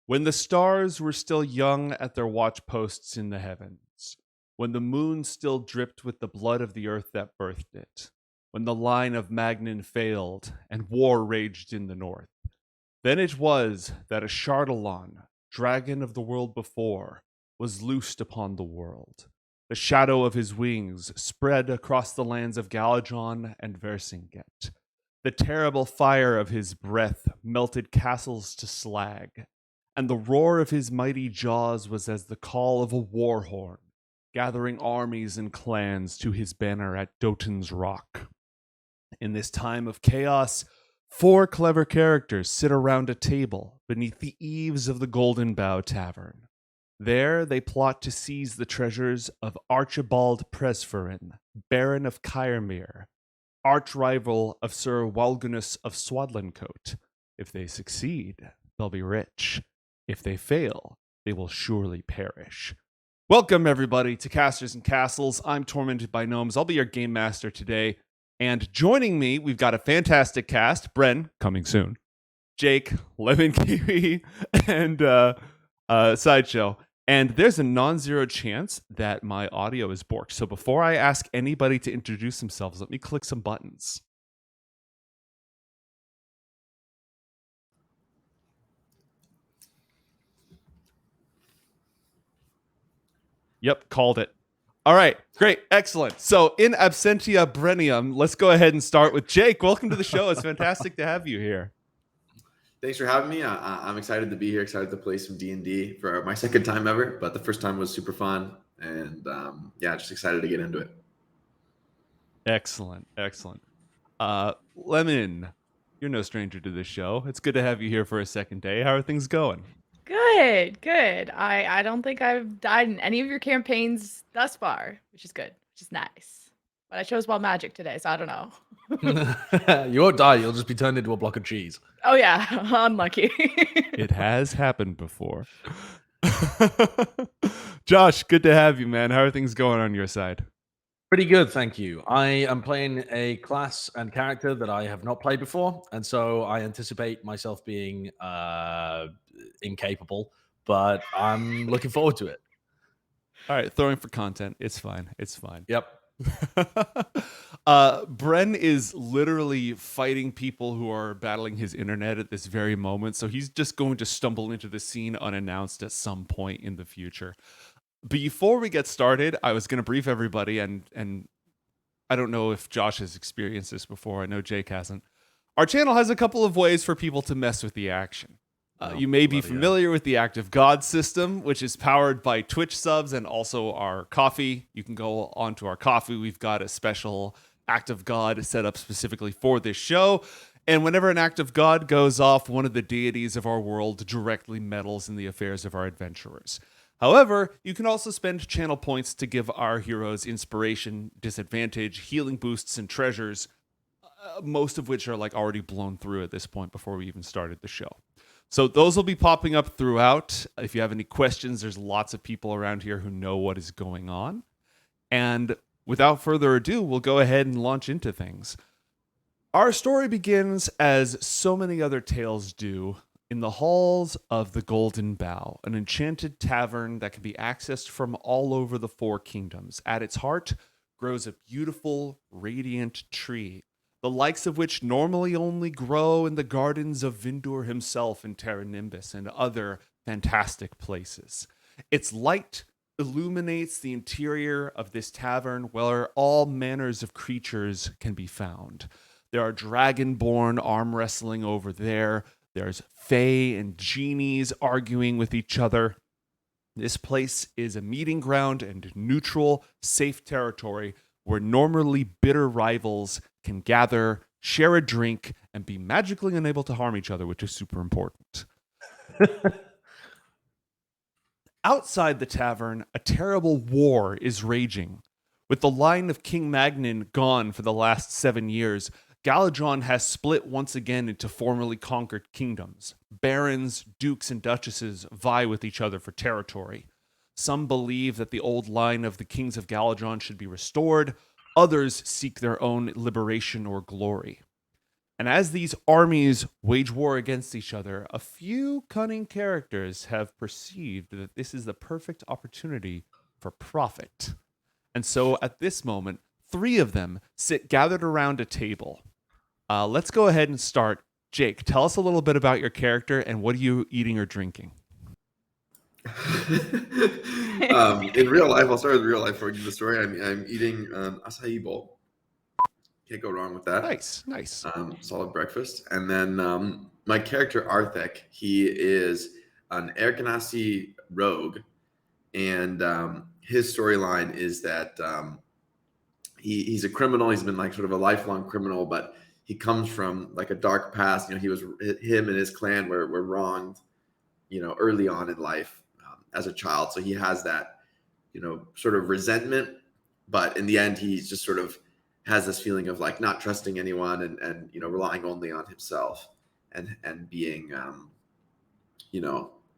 When the stars were still young at their watchposts in the heavens, when the moon still dripped with the blood of the earth that birthed it, when the line of Magnan failed and war raged in the north, then it was that Ashardalon, dragon of the world before, was loosed upon the world. The shadow of his wings spread across the lands of Galajon and Vercinget. The terrible fire of his breath melted castles to slag, and the roar of his mighty jaws was as the call of a war horn, gathering armies and clans to his banner at Dotan's Rock. In this time of chaos, four clever characters sit around a table beneath the eaves of the Golden Bough Tavern. There they plot to seize the treasures of Archibald Presferin, Baron of Kyrmere, arch-rival of Sir Walgunus of Swadlincote. If they succeed, they'll be rich. If they fail, they will surely perish. Welcome, everybody, to Casters and Castles. I'm Tormented by Gnomes. I'll be your game master today. And joining me, we've got a fantastic cast. Bren, coming soon. Jake, Lemon Kiwi, and Sideshow. And there's a non-zero chance that my audio is borked. So before I ask anybody to introduce themselves, let me click some buttons. Yep, called it. All right, great, excellent. So in absentia Brennium, let's go ahead and start with Jake. Welcome to the show. It's fantastic to have you here. Thanks for having me. I'm excited to be here. Excited to play some D&D for my second time ever, but the first time was super fun, and just excited to get into it. Excellent. Lemon, you're no stranger to this show. It's good to have you here for a second day. How are things going? Good. I don't think I've died in any of your campaigns thus far, which is good, which is nice. But I chose Wild Magic today, so I don't know. You won't die. You'll just be turned into a block of cheese. Oh yeah, unlucky. It has happened before. Josh, good to have you, man. How are things going on your side? Pretty good, thank you. I am playing a class and character that I have not played before, and so I anticipate myself being incapable, but I'm looking forward to it. All right, throwing for content. It's fine. Yep. Bren is literally fighting people who are battling his internet at this very moment, so he's just going to stumble into the scene unannounced at some point in the future. Before we get started, I was going to brief everybody, and I don't know if Josh has experienced this before. I know Jake hasn't. Our channel has a couple of ways for people to mess with the action. You may be familiar with the Act of God system, which is powered by Twitch subs and also our coffee. You can go onto our coffee. We've got a special Act of God set up specifically for this show. And whenever an Act of God goes off, one of the deities of our world directly meddles in the affairs of our adventurers. However, you can also spend channel points to give our heroes inspiration, disadvantage, healing boosts, and treasures, most of which are like already blown through at this point before we even started the show. So those will be popping up throughout. If you have any questions, there's lots of people around here who know what is going on. And without further ado, we'll go ahead and launch into things. Our story begins, as so many other tales do, in the halls of the Golden Bough, an enchanted tavern that can be accessed from all over the Four Kingdoms. At its heart grows a beautiful, radiant tree, the likes of which normally only grow in the gardens of Vindur himself in Terra Nimbus and other fantastic places. Its light illuminates the interior of this tavern where all manners of creatures can be found. There are dragonborn arm wrestling over there. There's fae and genies arguing with each other. This place is a meeting ground and neutral, safe territory where normally bitter rivals can gather, share a drink, and be magically unable to harm each other, which is super important. Outside the tavern, a terrible war is raging. With the line of King Magnan gone for the last 7 years, Galajon has split once again into formerly conquered kingdoms. Barons, dukes, and duchesses vie with each other for territory. Some believe that the old line of the kings of Galajon should be restored. Others seek their own liberation or glory. And as these armies wage war against each other, a few cunning characters have perceived that this is the perfect opportunity for profit. And so at this moment, 3 of them sit gathered around a table. Let's go ahead and start. Jake, tell us a little bit about your character and what are you eating or drinking? In real life, I'll start with real life for the story. I'm eating acai bowl. Can't go wrong with that. Nice. Solid breakfast. And then my character Arthek, he is an Air Ganassi rogue, and his storyline is that he's a criminal. He's been like sort of a lifelong criminal, but he comes from like a dark past. Him and his clan were wronged, early on in life as a child. So he has that, sort of resentment, but in the end, he's just sort of has this feeling of like not trusting anyone and relying only on himself and being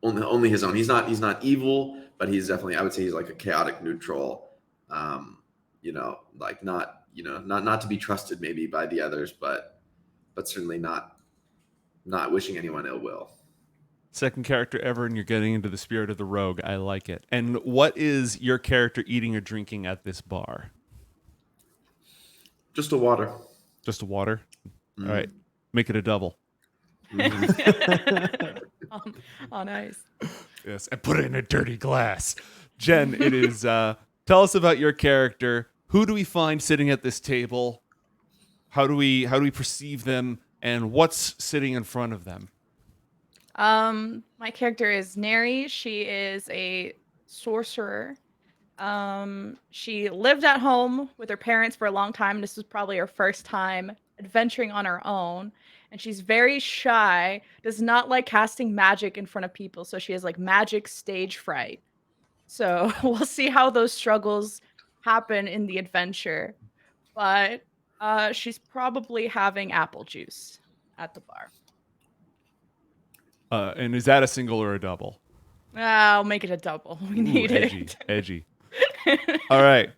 only his own. He's not evil, but he's definitely, I would say, he's like a chaotic neutral, like not to be trusted maybe by the others, but certainly not wishing anyone ill will. Second character ever, and you're getting into the spirit of the rogue. I like it. And what is your character eating or drinking at this bar? Just a water. Just a water? All right. Make it a double. Oh, nice. Yes, and put it in a dirty glass. Jen, it is, tell us about your character. Who do we find sitting at this table? How do we perceive them? And what's sitting in front of them? My character is Neri. She is a sorcerer. She lived at home with her parents for a long time. This was probably her first time adventuring on her own. And she's very shy, does not like casting magic in front of people. So she has like magic stage fright. So we'll see how those struggles happen in the adventure. But she's probably having apple juice at the bar. And is that a single or a double? I'll make it a double. We need it. Edgy. All right.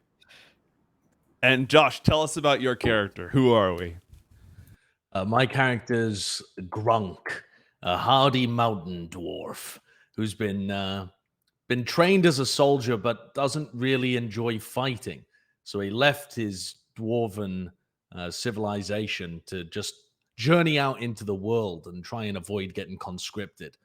And Josh, tell us about your character. Who are we? My character's Grunk, a hardy mountain dwarf who's been trained as a soldier but doesn't really enjoy fighting. So he left his dwarven civilization to just journey out into the world and try and avoid getting conscripted.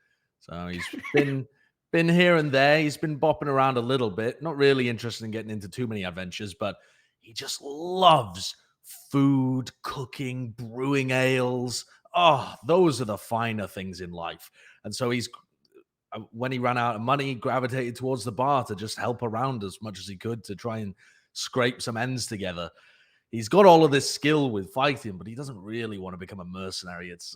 So he's been here and there. He's been bopping around a little bit, not really interested in getting into too many adventures, but he just loves food, cooking, brewing ales. Oh, those are the finer things in life. And so when he ran out of money, he gravitated towards the bar to just help around as much as he could to try and scrape some ends together. He's got all of this skill with fighting, but he doesn't really want to become a mercenary. It's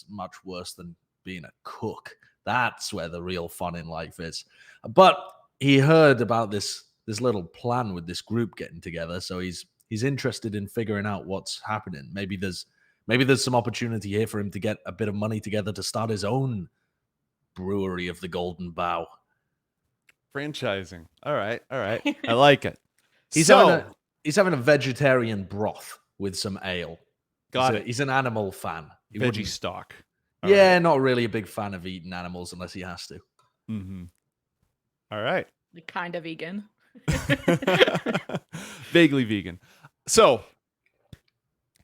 much worse than being a cook. That's where the real fun in life is. But he heard about this little plan with this group getting together, so he's interested in figuring out what's happening. Maybe there's some opportunity here for him to get a bit of money together to start his own brewery of the Golden Bough. Franchising. All right. I like it. He's having a vegetarian broth with some ale. Got it. He's an animal fan. Veggie stock. Not really a big fan of eating animals unless he has to. Mm-hmm. All right. Like kind of vegan. Vaguely vegan. So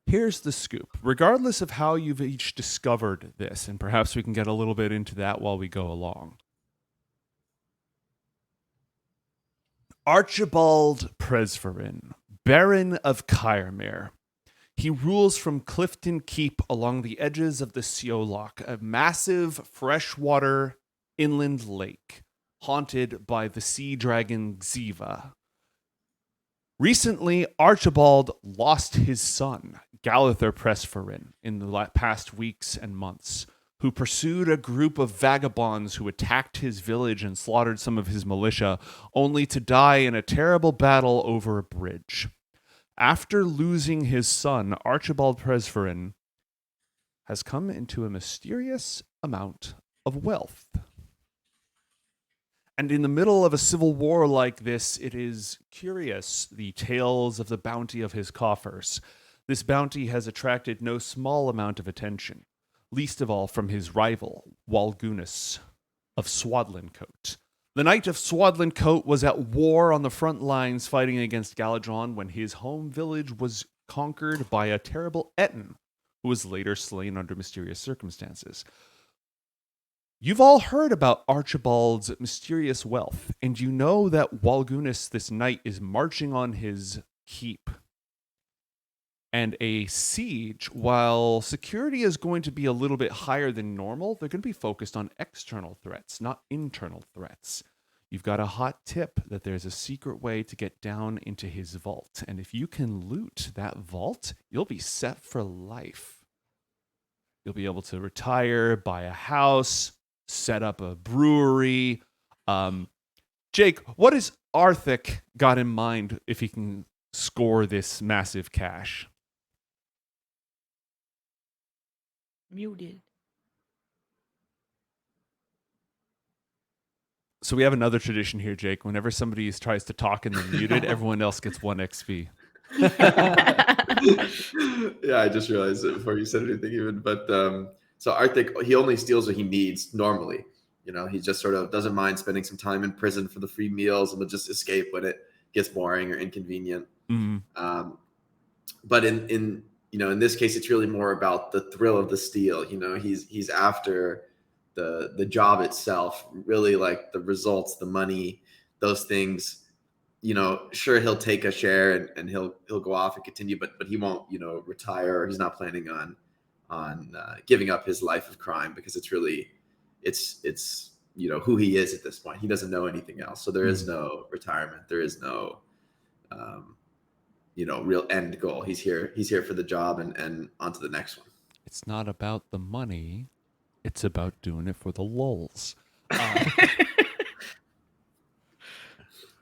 here's the scoop. Regardless of how you've each discovered this, and perhaps we can get a little bit into that while we go along. Archibald Presverin, Baron of Kyrmere. He rules from Clifton Keep along the edges of the Siolok, a massive freshwater inland lake haunted by the sea dragon Xiva. Recently, Archibald lost his son, Galather Presverin, in the past weeks and months, who pursued a group of vagabonds who attacked his village and slaughtered some of his militia, only to die in a terrible battle over a bridge. After losing his son, Archibald Presverin has come into a mysterious amount of wealth. And in the middle of a civil war like this, it is curious, the tales of the bounty of his coffers. This bounty has attracted no small amount of attention, least of all from his rival, Walgunus of Swadlincote. The Knight of Swadlincote was at war on the front lines fighting against Galadron when his home village was conquered by a terrible Etten, who was later slain under mysterious circumstances. You've all heard about Archibald's mysterious wealth, and you know that Walgunus, this knight, is marching on his keep. And a siege, while security is going to be a little bit higher than normal, they're going to be focused on external threats, not internal threats. You've got a hot tip that there's a secret way to get down into his vault. And if you can loot that vault, you'll be set for life. You'll be able to retire, buy a house, set up a brewery. Jake, what has Arthek got in mind if he can score this massive cash? Muted. So we have another tradition here, Jake. Whenever somebody tries to talk and they're muted, everyone else gets 1 XP. Yeah, I just realized it before you said anything even. But so Arthek, he only steals what he needs normally. You know, he just sort of doesn't mind spending some time in prison for the free meals and will just escape when it gets boring or inconvenient. Mm-hmm. But in this case, it's really more about the thrill of the steal. You know, he's after the job itself, really like the results, the money, those things. You know, sure, he'll take a share and he'll go off and continue, but he won't, retire, or he's not planning on giving up his life of crime, because it's really it's who he is at this point. He doesn't know anything else. So there is no retirement. There is no real end goal. He's here for the job and on to the next one. It's not about the money. It's about doing it for the lulz.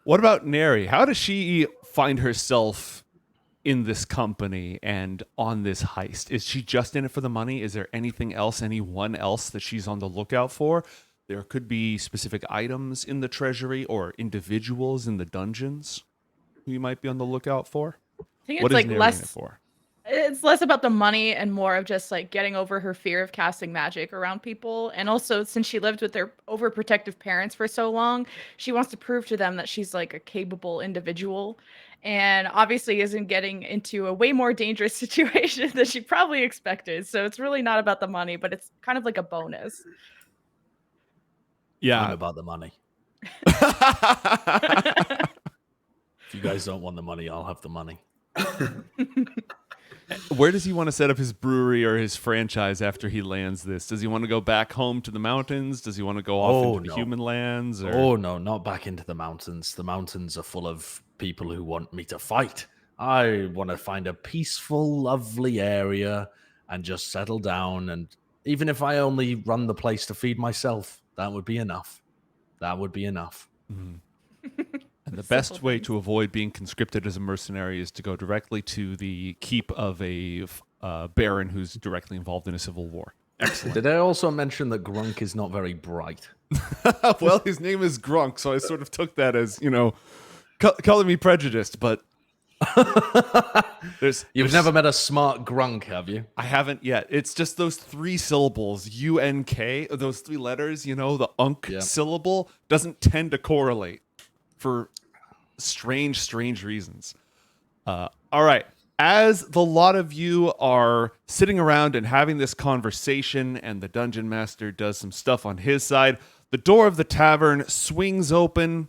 What about Neri? How does she find herself in this company and on this heist? Is she just in it for the money? Is there anything else, anyone else that she's on the lookout for? There could be specific items in the treasury or individuals in the dungeons who you might be on the lookout for. I think What it's is like Neri in it for? It's less about the money and more of just like getting over her fear of casting magic around people. And also, since she lived with their overprotective parents for so long, she wants to prove to them that she's like a capable individual, and obviously isn't getting into a way more dangerous situation than she probably expected. So it's really not about the money, but it's kind of like a bonus. Yeah. I'm about the money. If you guys don't want the money, I'll have the money. Where does he want to set up his brewery or his franchise after he lands this? Does he want to go back home to the mountains? Does he want to go off into the human lands? Or? Oh, no, not back into the mountains. The mountains are full of people who want me to fight. I want to find a peaceful, lovely area and just settle down. And even if I only run the place to feed myself, that would be enough. That would be enough. Mm-hmm. And the best way to avoid being conscripted as a mercenary is to go directly to the keep of a baron who's directly involved in a civil war. Excellent. Did I also mention that Grunk is not very bright? Well, his name is Grunk, so I sort of took that as, calling me prejudiced, but You've never met a smart Grunk, have you? I haven't yet. It's just those 3 syllables, U-N-K, those 3 letters, the unk syllable doesn't tend to correlate for strange reasons. All right. As the lot of you are sitting around and having this conversation and the dungeon master does some stuff on his side, the door of the tavern swings open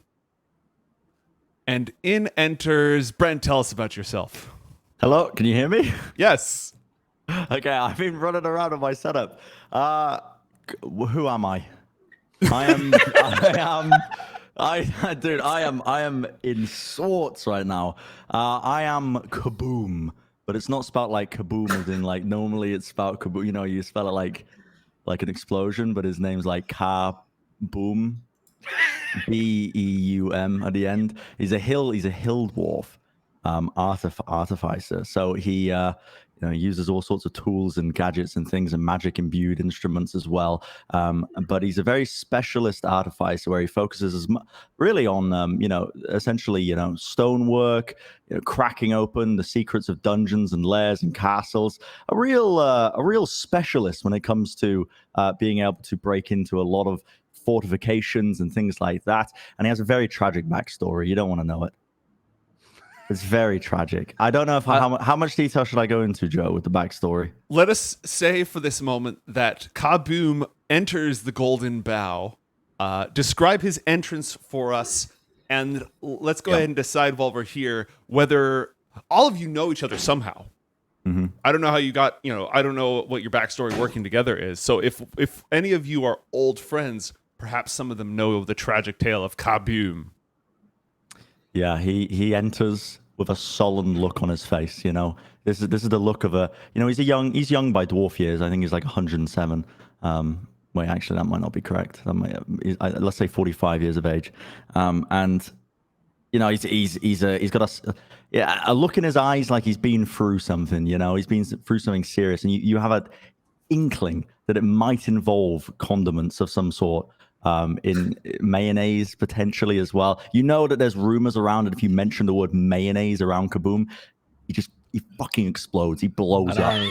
and in enters Brent. Tell us about yourself. Hello, can you hear me? Yes. Okay, I've been running around on my setup. Who am I? I am in sorts right now. I am Kaboom, but it's not spelled like Kaboom as in like normally it's spelled Kaboom. You spell it like an explosion, but his name's like Kaboom, Beum at the end. He's a hill dwarf, artificer. So he he uses all sorts of tools and gadgets and things and magic imbued instruments as well. But he's a very specialist artificer where he focuses really on, essentially, stonework, cracking open the secrets of dungeons and lairs and castles. A real specialist when it comes to being able to break into a lot of fortifications and things like that. And he has a very tragic backstory. You don't want to know it. It's very tragic. I don't know if how much detail should I go into, Joe, with the backstory? Let us say for this moment that Kaboom enters the Golden Bough. Describe his entrance for us, and let's go ahead and decide while we're here whether all of you know each other somehow. Mm-hmm. I don't know how you got, I don't know what your backstory working together is. So if any of you are old friends, perhaps some of them know the tragic tale of Kaboom. Yeah, he enters with a sullen look on his face. This is the look of he's young by dwarf years. I think he's like 107. Wait, actually, that might not be correct. Let's say 45 years of age. And he's got a look in his eyes like he's been through something. He's been through something serious, and you have an inkling that it might involve condiments of some sort. In mayonnaise potentially as well. That there's rumors around that if you mention the word mayonnaise around Kaboom, he fucking explodes. He blows up.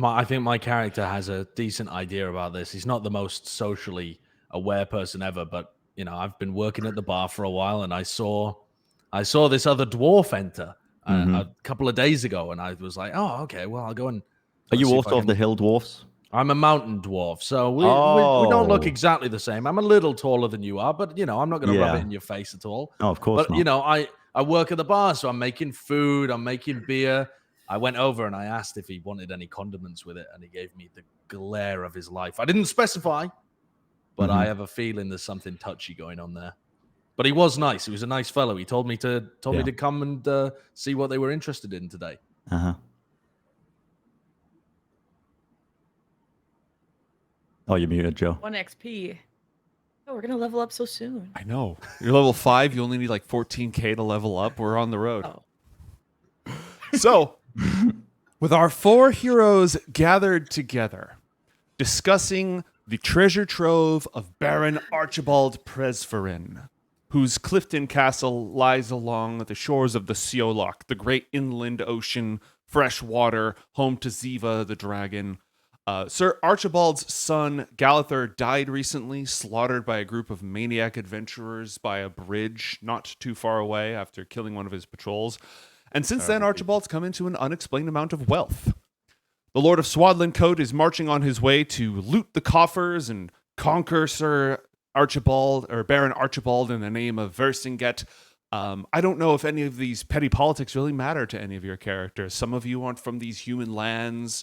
I think my character has a decent idea about this. He's not the most socially aware person ever, but I've been working at the bar for a while, and I saw this other dwarf enter a couple of days ago, and I was like, oh, okay, well, I'll go and. Are you also of the hill dwarfs? I'm a mountain dwarf, so we don't look exactly the same. I'm a little taller than you are, but I'm not going to rub it in your face at all. Oh, of course but, not. I work at the bar, so I'm making food, I'm making beer. I went over and I asked if he wanted any condiments with it, and he gave me the glare of his life. I didn't specify, but I have a feeling there's something touchy going on there. But he was nice. He was a nice fellow. He told me to come and see what they were interested in today. Uh-huh. Oh, you're muted, Joe. 1 XP. Oh, we're gonna level up so soon. I know. You're level 5. You only need like 14K to level up. We're on the road. Oh. So, with our 4 heroes gathered together, discussing the treasure trove of Baron Archibald Presverin, whose Clifton Castle lies along the shores of the Siolok, the great inland ocean, fresh water, home to Ziva the dragon. Sir Archibald's son, Galather, died recently, slaughtered by a group of maniac adventurers by a bridge not too far away after killing one of his patrols. And since then, Archibald's come into an unexplained amount of wealth. The Lord of Swadlin Coat is marching on his way to loot the coffers and conquer Sir Archibald, or Baron Archibald, in the name of Vercinget. I don't know if any of these petty politics really matter to any of your characters. Some of you aren't from these human lands.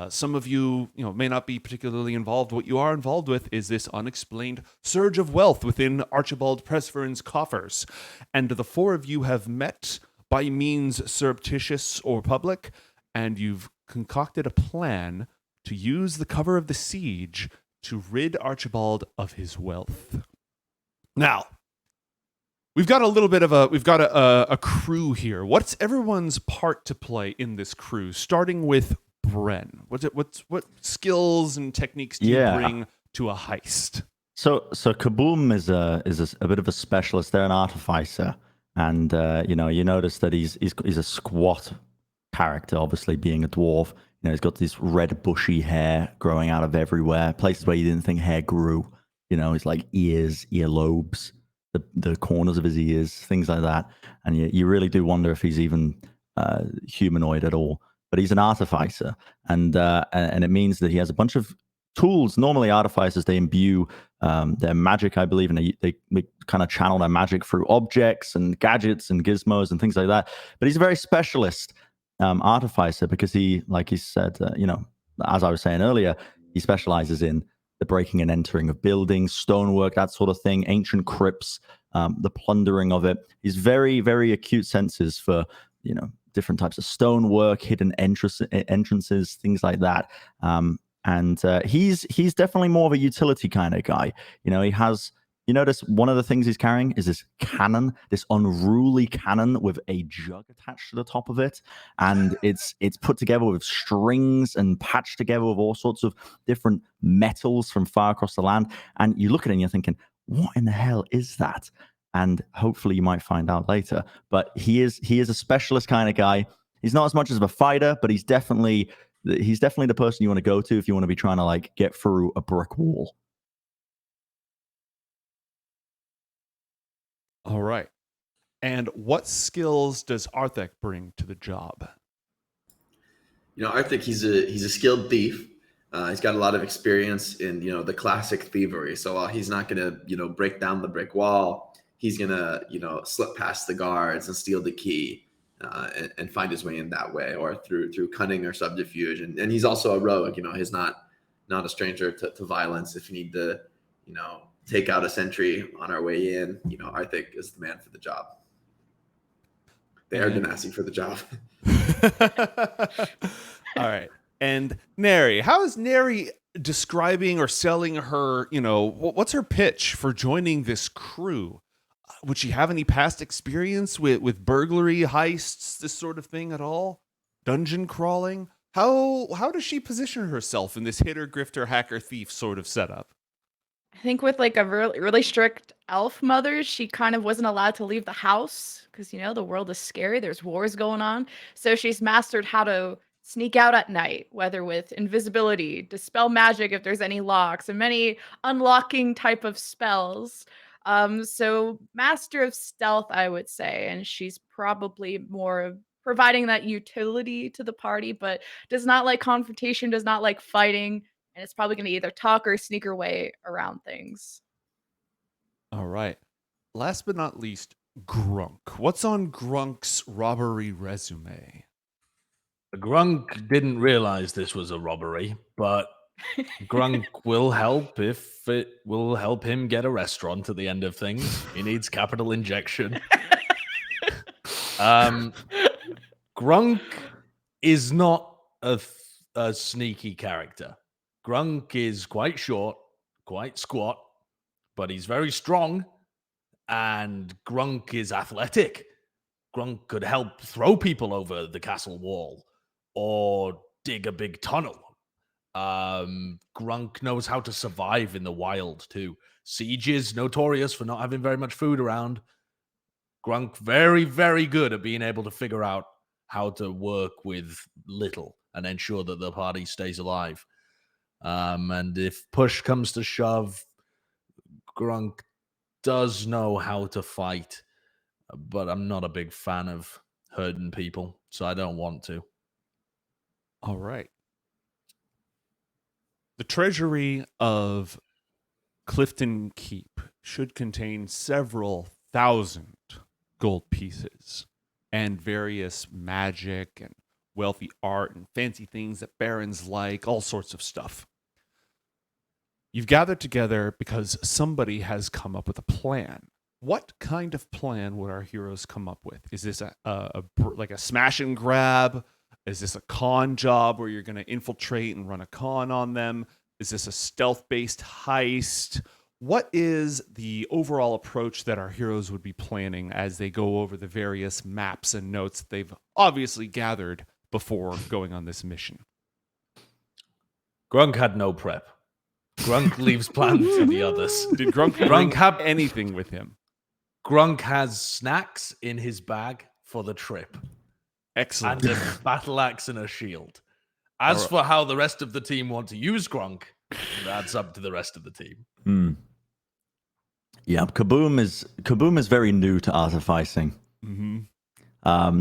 Some of you, may not be particularly involved. What you are involved with is this unexplained surge of wealth within Archibald Presverin's coffers. And the 4 of you have met by means surreptitious or public, and you've concocted a plan to use the cover of the siege to rid Archibald of his wealth. Now, we've got a crew here. What's everyone's part to play in this crew? Starting with Bren. What skills and techniques do you bring to a heist? So Kaboom is a bit of a specialist. They're an artificer, and you notice that he's a squat character. Obviously, being a dwarf, he's got this red bushy hair growing out of everywhere, places where you didn't think hair grew. It's like ears, earlobes, the corners of his ears, things like that. And you really do wonder if he's even humanoid at all. But he's an artificer, and it means that he has a bunch of tools. Normally, artificers, they imbue their magic, I believe, and they kind of channel their magic through objects and gadgets and gizmos and things like that. But he's a very specialist artificer because he, like he said, as I was saying earlier, he specializes in the breaking and entering of buildings, stonework, that sort of thing, ancient crypts, the plundering of it. He's very, very acute senses for, different types of stonework, hidden entrances, things like that. And he's definitely more of a utility kind of guy. He has, You notice one of the things he's carrying is this cannon, this unruly cannon with a jug attached to the top of it, and it's put together with strings and patched together with all sorts of different metals from far across the land. And you look at it and you're thinking, what in the hell is that? And hopefully you might find out later. But he is a specialist kind of guy. He's not as much as a fighter, but he's definitely the person you want to go to if you want to be trying to like get through a brick wall. All right. And what skills does Arthek bring to the job? Arthek, he's a skilled thief. He's got a lot of experience in the classic thievery. So while he's not gonna break down the brick wall, he's gonna slip past the guards and steal the key and find his way in that way, or through cunning or subterfuge. And he's also a rogue. He's not a stranger to violence. If you need to take out a sentry on our way in, Arthek is the man for the job. The Air Ganassi for the job. All right. And Neri, how is Neri describing or selling her, what's her pitch for joining this crew? Would she have any past experience with burglary, heists, this sort of thing at all? Dungeon crawling? How does she position herself in this hitter, grifter, hacker, thief sort of setup? I think with like a really strict elf mother, she kind of wasn't allowed to leave the house because, the world is scary. There's wars going on. So she's mastered how to sneak out at night, whether with invisibility, dispel magic if there's any locks, and many unlocking type of spells. So master of stealth, I would say. And she's probably more providing that utility to the party, but does not like confrontation, does not like fighting. And it's probably going to either talk or sneak her way around things. All right. Last but not least, Grunk. What's on Grunk's robbery resume? Grunk didn't realize this was a robbery, but Grunk will help if it will help him get a restaurant at the end of things. He needs capital injection. Grunk is not a sneaky character. Grunk is quite short, quite squat, but he's very strong, and Grunk is athletic. Grunk could help throw people over the castle wall or dig a big tunnel. Grunk knows how to survive in the wild too. Siege is notorious for not having very much food around. Grunk very, very good at being able to figure out how to work with little and ensure that the party stays alive. And if push comes to shove, Grunk does know how to fight, but I'm not a big fan of hurting people, so I don't want to. All right. The treasury of Clifton Keep should contain several thousand gold pieces and various magic and wealthy art and fancy things that barons like, all sorts of stuff. You've gathered together because somebody has come up with a plan. What kind of plan would our heroes come up with? Is this like a smash and grab? Is this a con job where you're going to infiltrate and run a con on them? Is this a stealth-based heist? What is the overall approach that our heroes would be planning as they go over the various maps and notes that they've obviously gathered before going on this mission? Grunk had no prep. Grunk leaves plans to the others. Did Grunk have anything with him? Grunk has snacks in his bag for the trip. Excellent. And a battle axe and a shield. As for how the rest of the team want to use Grunk, that's up to the rest of the team. Yeah, Kaboom is very new to artificing. Mm-hmm.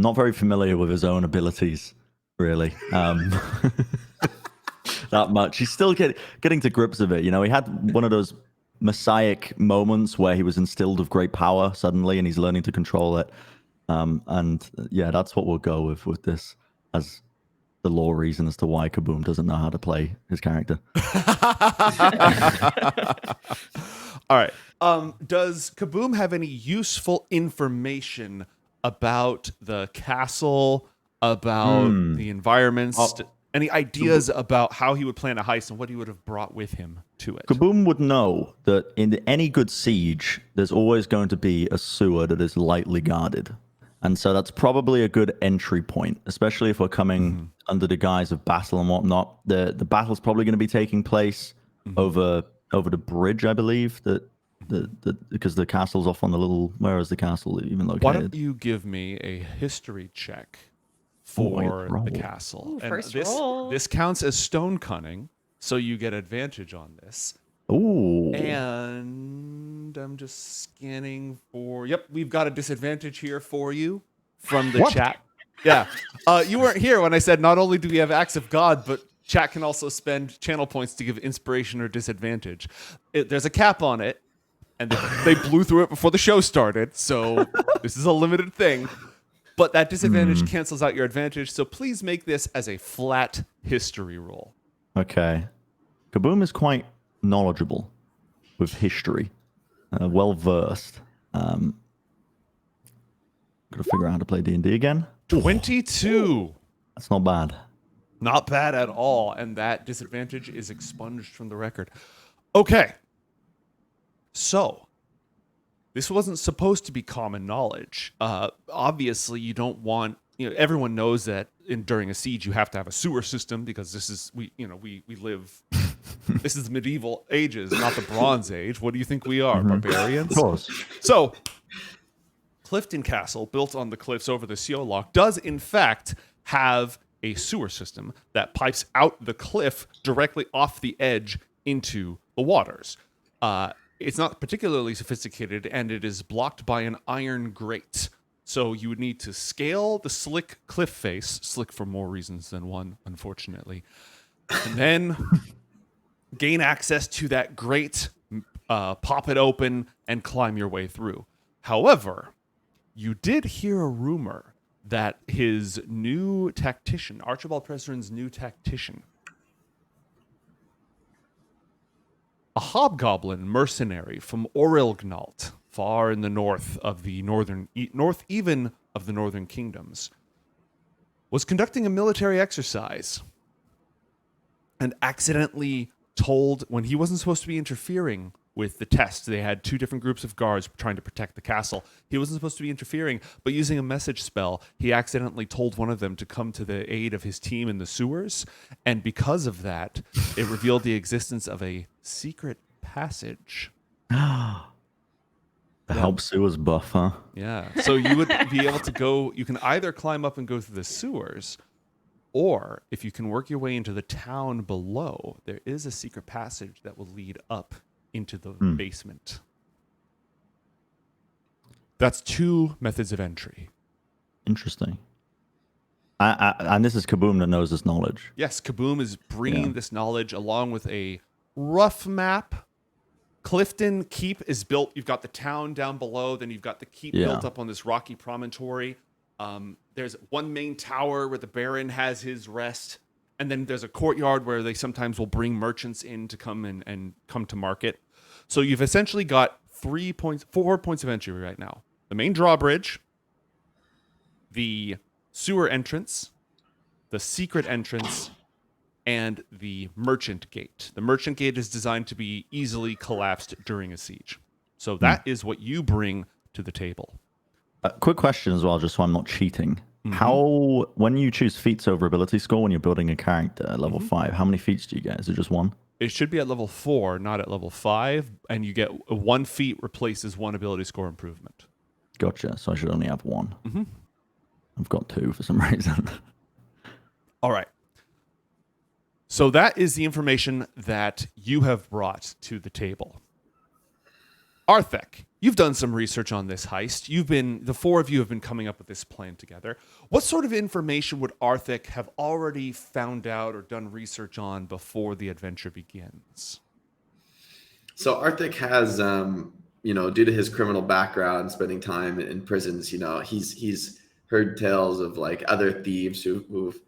Not very familiar with his own abilities, really. That much. He's still getting to grips with it. He had one of those messiah moments where he was instilled with great power suddenly, and he's learning to control it. And yeah, that's what we'll go with this as the lore reason as to why Kaboom doesn't know how to play his character. All right. Does Kaboom have any useful information about the castle, about the environments? Any ideas about how he would plan a heist and what he would have brought with him to it? Kaboom would know that in any good siege, there's always going to be a sewer that is lightly guarded. And so that's probably a good entry point, especially if we're coming under the guise of battle and whatnot. The battle's probably going to be taking place over the bridge, I believe, because the castle's off on the little... Where is the castle even located? Why don't you give me a history check for the castle? Ooh, And first roll. this counts as stone cunning, so you get advantage on this. Ooh. And I'm just scanning for... Yep, we've got a disadvantage here for you from the What? chat. Yeah. You weren't here when I said not only do we have Acts of God, but chat can also spend channel points to give inspiration or disadvantage. There's a cap on it, and they blew through it before the show started, so this is a limited thing. But that disadvantage cancels out your advantage, so please make this as a flat history roll. Okay. Kaboom is quite knowledgeable with history, well versed. Gotta figure out how to play D&D again. 22. That's not bad. Not bad at all, and that disadvantage is expunged from the record. Okay. So, this wasn't supposed to be common knowledge. Obviously, you don't want... everyone knows that during a siege you have to have a sewer system because this is... we live... This is medieval ages, not the Bronze Age. What do you think we are, barbarians? Of course. So, Clifton Castle, built on the cliffs over the Seal Lock, does in fact have a sewer system that pipes out the cliff directly off the edge into the waters. It's not particularly sophisticated, and it is blocked by an iron grate. So you would need to scale the slick cliff face, slick for more reasons than one, unfortunately, and then gain access to that grate, pop it open, and climb your way through. However, you did hear a rumor that his new tactician, Archibald Preston's new tactician, a hobgoblin mercenary from Orilgnalt, far in the north of the north even of the northern kingdoms, was conducting a military exercise and accidentally told, when he wasn't supposed to be interfering with the test, they had two different groups of guards trying to protect the castle. He wasn't supposed to be interfering, but using a message spell, he accidentally told one of them to come to the aid of his team in the sewers, and because of that, it revealed the existence of a secret passage. The help sewers buff, huh? Yeah, so you would be able to go, you can either climb up and go through the sewers, or if you can work your way into the town below, there is a secret passage that will lead up into the basement. That's two methods of entry. Interesting. And this is Kaboom that knows this knowledge. Yes, Kaboom is bringing this knowledge along with a rough map. Clifton Keep is built. You've got the town down below, then you've got the keep built up on this rocky promontory. There's one main tower where the Baron has his rest, and then there's a courtyard where they sometimes will bring merchants in to come and come to market. So you've essentially got 4 points of entry right now. The main drawbridge, the sewer entrance, the secret entrance, and the merchant gate. The merchant gate is designed to be easily collapsed during a siege. So that is what you bring to the table. Quick question as well, just so I'm not cheating. How, when you choose feats over ability score when you're building a character at level 5, how many feats do you get? Is it just one? It should be at level 4, not at level 5, and you get 1 feat replaces 1 ability score improvement. Gotcha. So I should only have 1. I've got 2 for some reason. All right. So that is the information that you have brought to the table. Arthek, you've done some research on this heist. The 4 of you have been coming up with this plan together. What sort of information would Arthek have already found out or done research on before the adventure begins? So Arthek has, due to his criminal background, spending time in prisons, he's heard tales of like other thieves who've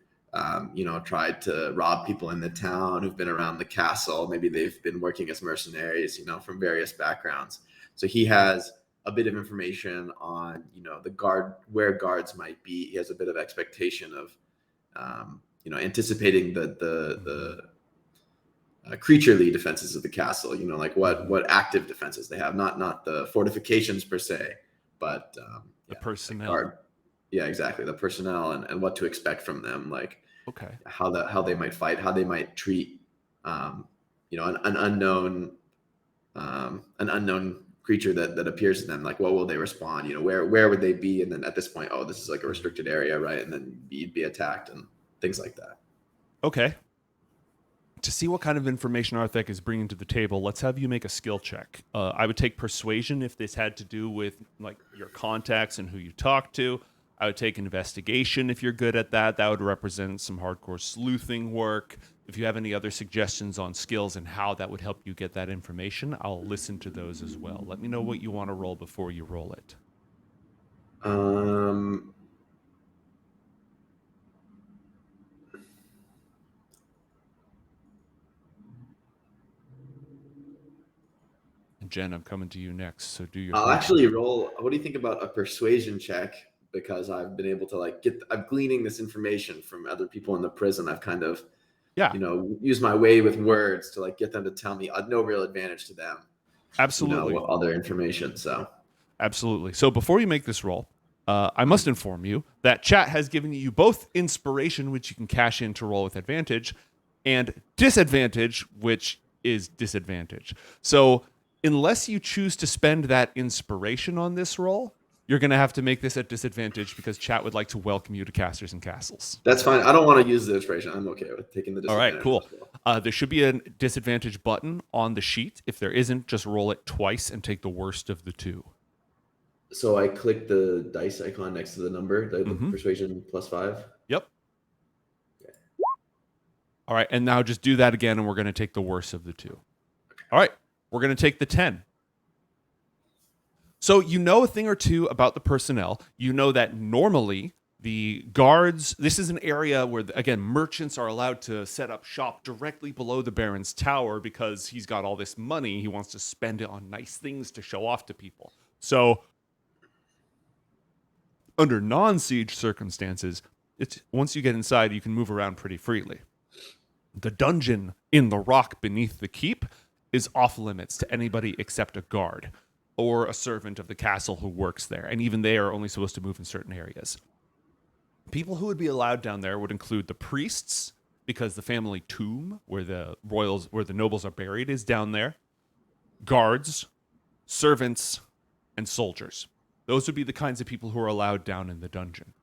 tried to rob people in the town, who've been around the castle. Maybe they've been working as mercenaries, from various backgrounds. So he has a bit of information on, where guards might be. He has a bit of expectation of, anticipating the creaturely defenses of the castle. Like what active defenses they have, not the fortifications per se, but The personnel. guard. Yeah, exactly. The personnel and what to expect from them, like Okay. how they might fight, how they might treat an unknown creature that appears to them. Like, what will they respond? Where would they be? And then at this point, oh, this is like a restricted area, right? And then you'd be attacked and things like that. Okay. To see what kind of information Arthek is bringing to the table, let's have you make a skill check. I would take persuasion if this had to do with like your contacts and who you talk to. I would take investigation if you're good at that. That would represent some hardcore sleuthing work. If you have any other suggestions on skills and how that would help you get that information, I'll listen to those as well. Let me know what you want to roll before you roll it. And Jen, I'm coming to you next, so do your I'll thing. actually roll. What do you think about a persuasion check? Because I've been able to I'm gleaning this information from other people in the prison. I've kind of, used my way with words to get them to tell me no real advantage to them. Absolutely. Other information. So absolutely. So before you make this roll, I must inform you that chat has given you both inspiration, which you can cash in to roll with advantage, and disadvantage, which is disadvantage. So unless you choose to spend that inspiration on this roll, you're going to have to make this at disadvantage because chat would like to welcome you to Casters and Castles. That's fine. I don't want to use the inspiration. I'm okay with taking the disadvantage. All right, cool. There should be a disadvantage button on the sheet. If there isn't, just roll it twice and take the worst of the two. So I click the dice icon next to the number, the persuasion +5. Yep. Okay. All right, and now just do that again, and we're going to take the worst of the two. All right, we're going to take the 10. So you know a thing or two about the personnel. You know that normally the guards, this is an area where, again, merchants are allowed to set up shop directly below the Baron's tower because he's got all this money. He wants to spend it on nice things to show off to people. So under non-siege circumstances, once you get inside, you can move around pretty freely. The dungeon in the rock beneath the keep is off limits to anybody except a guard or a servant of the castle who works there, and even they are only supposed to move in certain areas. People who would be allowed down there would include the priests, because the family tomb where the nobles are buried is down there, guards, servants, and soldiers. Those would be the kinds of people who are allowed down in the dungeon.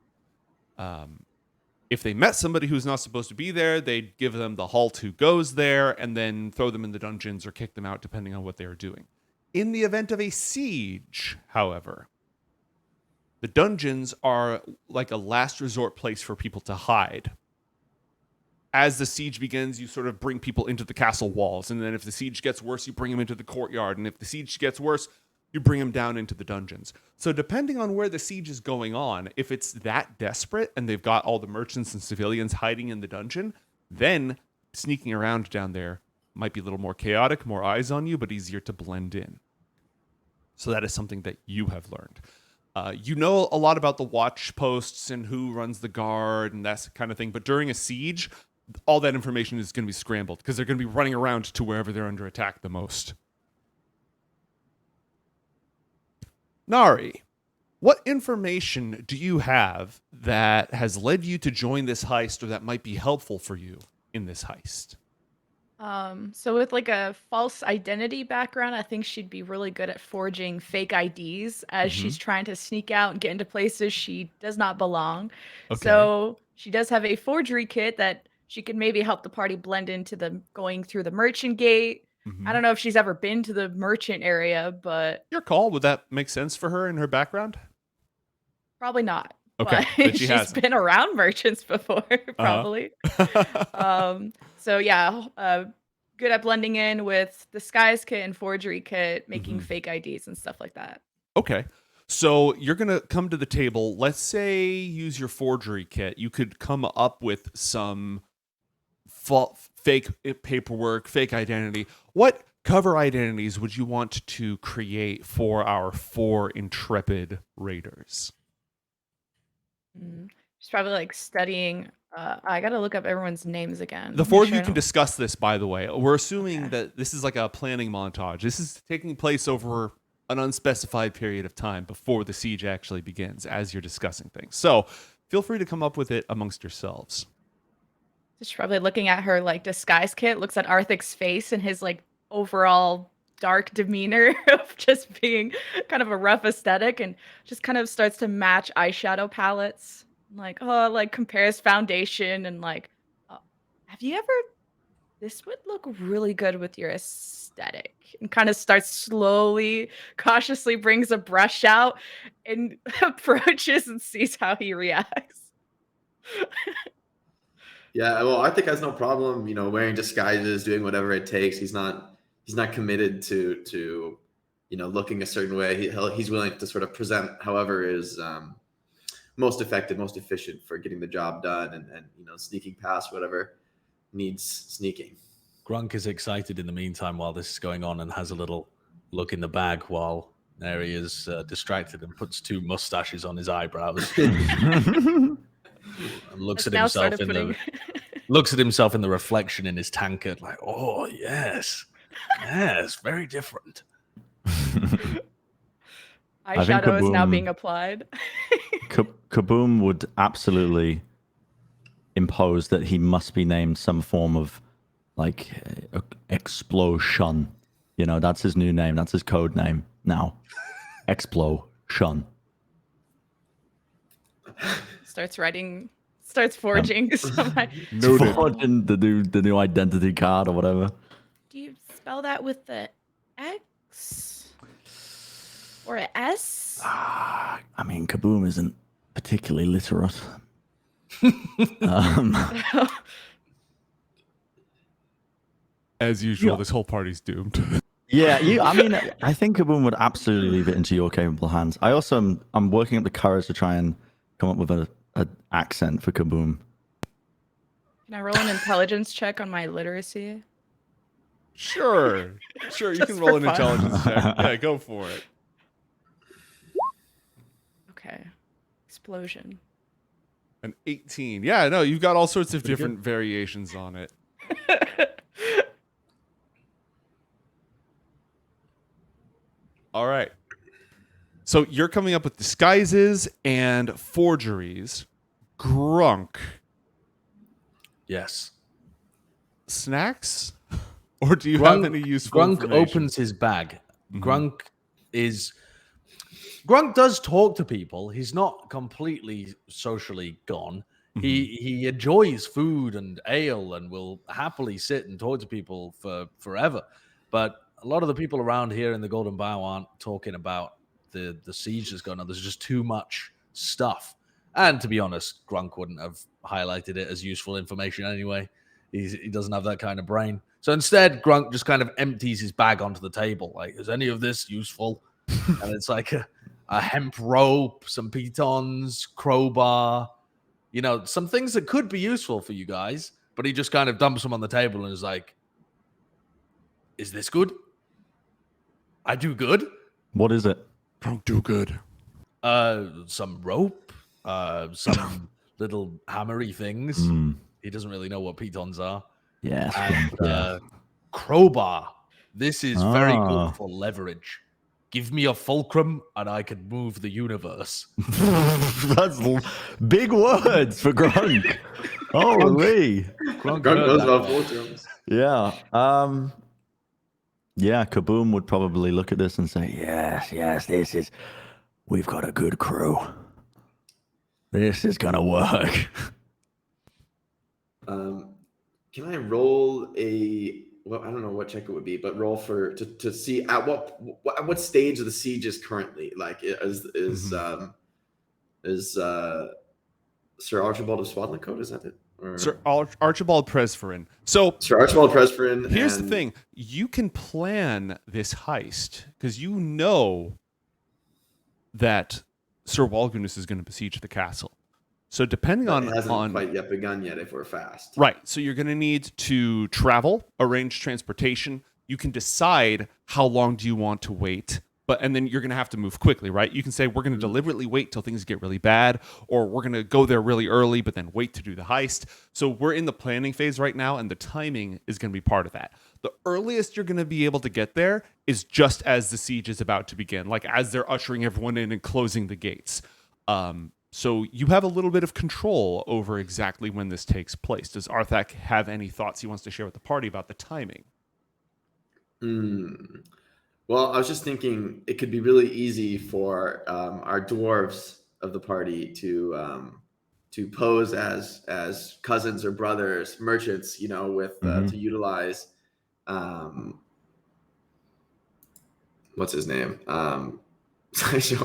If they met somebody who's not supposed to be there, they'd give them the halt who goes there and then throw them in the dungeons or kick them out depending on what they are doing. In the event of a siege, however, the dungeons are like a last resort place for people to hide. As the siege begins, you sort of bring people into the castle walls, and then if the siege gets worse, you bring them into the courtyard, and if the siege gets worse, you bring them down into the dungeons. So depending on where the siege is going on, if it's that desperate and they've got all the merchants and civilians hiding in the dungeon, then sneaking around down there might be a little more chaotic, more eyes on you, but easier to blend in. So that is something that you have learned. You know a lot about the watch posts and who runs the guard and that kind of thing, but during a siege, all that information is going to be scrambled because they're going to be running around to wherever they're under attack the most. Nari, what information do you have that has led you to join this heist or that might be helpful for you in this heist? So with like a false identity background, I think she'd be really good at forging fake IDs as she's trying to sneak out and get into places she does not belong. Okay. So she does have a forgery kit that she could maybe help the party blend into the going through the merchant gate. I don't know if she's ever been to the merchant area, but Your call, would that make sense for her in her background? probably not. Okay, But but she she's hasn't. been around merchants before, probably. So yeah, good at blending in with disguise kit and forgery kit, making fake IDs and stuff like that. Okay. So you're going to come to the table. Let's say use your forgery kit. You could come up with some fake paperwork, fake identity. What cover identities would you want to create for our 4 intrepid raiders? She's probably like studying I gotta look up everyone's names again. The Make four of sure you I can don't- discuss this, by the way. We're assuming Okay. that this is like a planning montage. This is taking place over an unspecified period of time before the siege actually begins as you're discussing things. So feel free to come up with it amongst yourselves. She's probably looking at her like disguise kit, looks at Arthek's face and his like overall dark demeanor of just being kind of a rough aesthetic, and just kind of starts to match eyeshadow palettes. Like, oh, like compares foundation and like, have you ever? This would look really good with your aesthetic. And kind of starts slowly, cautiously brings a brush out and approaches and sees how he reacts. Yeah, well, Arthek has no problem, wearing disguises, doing whatever it takes. He's not committed to looking a certain way. He's willing to sort of present however is most effective, most efficient for getting the job done, and sneaking past whatever needs sneaking. Grunk is excited in the meantime while this is going on and has a little look in the bag while Neri is distracted and puts 2 mustaches on his eyebrows. And looks at Now himself started putting looks at himself in the reflection in his tankard, like, oh yes, very different. eyeshadow is now Kaboom- being applied. Kaboom would absolutely impose that he must be named some form of like explosion. That's his new name. That's his code name now. Explosion. Starts forging some. Forging the new identity card or whatever. Do you spell that with the X or a S? I mean, Kaboom isn't particularly literate. As usual, Yeah. this whole party's doomed. Yeah, I mean, I think Kaboom would absolutely leave it into your capable hands. I also I'm working up the courage to try and come up with an accent for Kaboom. Can I roll an intelligence check on my literacy? Sure. You Just can roll for an fun. intelligence check. Yeah, go for it. Okay. Explosion. An 18. Yeah, no, you've got all sorts of Pretty different variations on it. All right. So you're coming up with disguises and forgeries. Grunk. Yes. Snacks? Or do you have any useful Grunk information? opens his bag. Mhm. Grunk does talk to people. He's not completely socially gone. He enjoys food and ale and will happily sit and talk to people for forever. But a lot of the people around here in the Golden Bough aren't talking about the siege that's going on. There's just too much stuff. And to be honest, Grunk wouldn't have highlighted it as useful information anyway. He doesn't have that kind of brain. So instead, Grunk just kind of empties his bag onto the table. Like, is any of this useful? And it's like a hemp rope, some pitons, crowbar, some things that could be useful for you guys. But he just kind of dumps them on the table and is like, is this good? I do good. What is it? Don't do good. Some rope, some little hammery things. Mm, He doesn't really know what pitons are. yes. And yeah. crowbar. This is very Ah. good for leverage. Give me a fulcrum and I can move the universe. That's big words for Grunk. Holy. Grunk Grunk heard knows that about one. fulcrums. Yeah. Yeah, Kaboom would probably look at this and say, yes, we've got a good crew. This is going to work. Can I roll I don't know what check it would be, but roll to see at what stage of the siege is currently. Like, is Sir Archibald of Swadlincote, is that it? Or Sir Archibald Presferin. So Sir Archibald Presferin. here's the thing. You can plan this heist because you know that Sir Walgunus is going to besiege the castle. So depending It on hasn't quite yet begun yet if we're fast. right, so you're going to need to travel, arrange transportation. You can decide how long do you want to wait, and then you're going to have to move quickly, right? You can say we're going to deliberately wait till things get really bad, or we're going to go there really early but then wait to do the heist. So we're in the planning phase right now, and the timing is going to be part of that. The earliest you're going to be able to get there is just as the siege is about to begin, like as they're ushering everyone in and closing the gates. So you have a little bit of control over exactly when this takes place. Does Arthek have any thoughts he wants to share with the party about the timing? Well, I was just thinking it could be really easy for our dwarves of the party to pose as cousins or brothers, merchants, with to utilize what's his name? What's your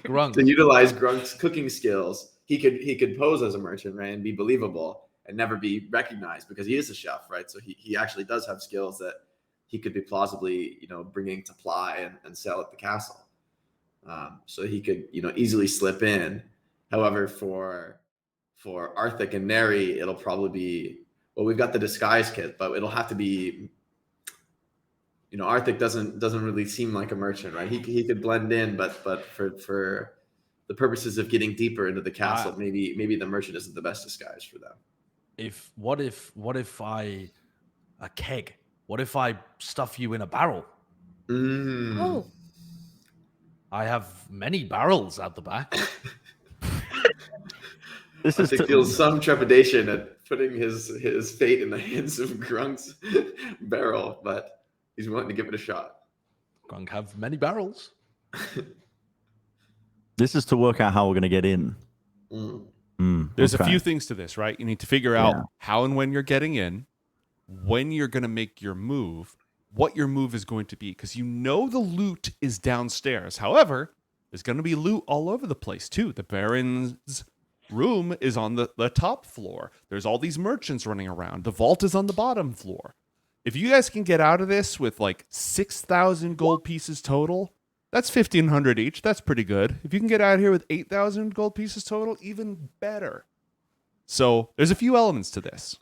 Grunk. To utilize Grunk's cooking skills, he could pose as a merchant, right, and be believable and never be recognized because he is a chef, right? So he actually does have skills that he could be plausibly, bringing to ply and sell at the castle. So he could, easily slip in. However, for Arthek and Neri, it'll probably be, well, we've got the disguise kit, but it'll have to be, Arthek doesn't really seem like a merchant, right? He could blend in, but for the purposes of getting deeper into the castle, maybe the merchant isn't the best disguise for them. What if a keg? What if I stuff you in a barrel? Oh. I have many barrels out the back. Arthek feels some trepidation at putting his fate in the hands of Grunk's barrel, but he's willing to give it a shot. Grunk have many barrels. This is to work out how we're going to get in. There's a few things to this, right? You need to figure out how and when you're getting in, when you're going to make your move, what your move is going to be, because the loot is downstairs. However, there's going to be loot all over the place too. The Baron's room is on the top floor. There's all these merchants running around. The vault is on the bottom floor. If you guys can get out of this with like 6,000 gold pieces total, that's 1,500 each. That's pretty good. If you can get out of here with 8,000 gold pieces total, even better. So there's a few elements to this.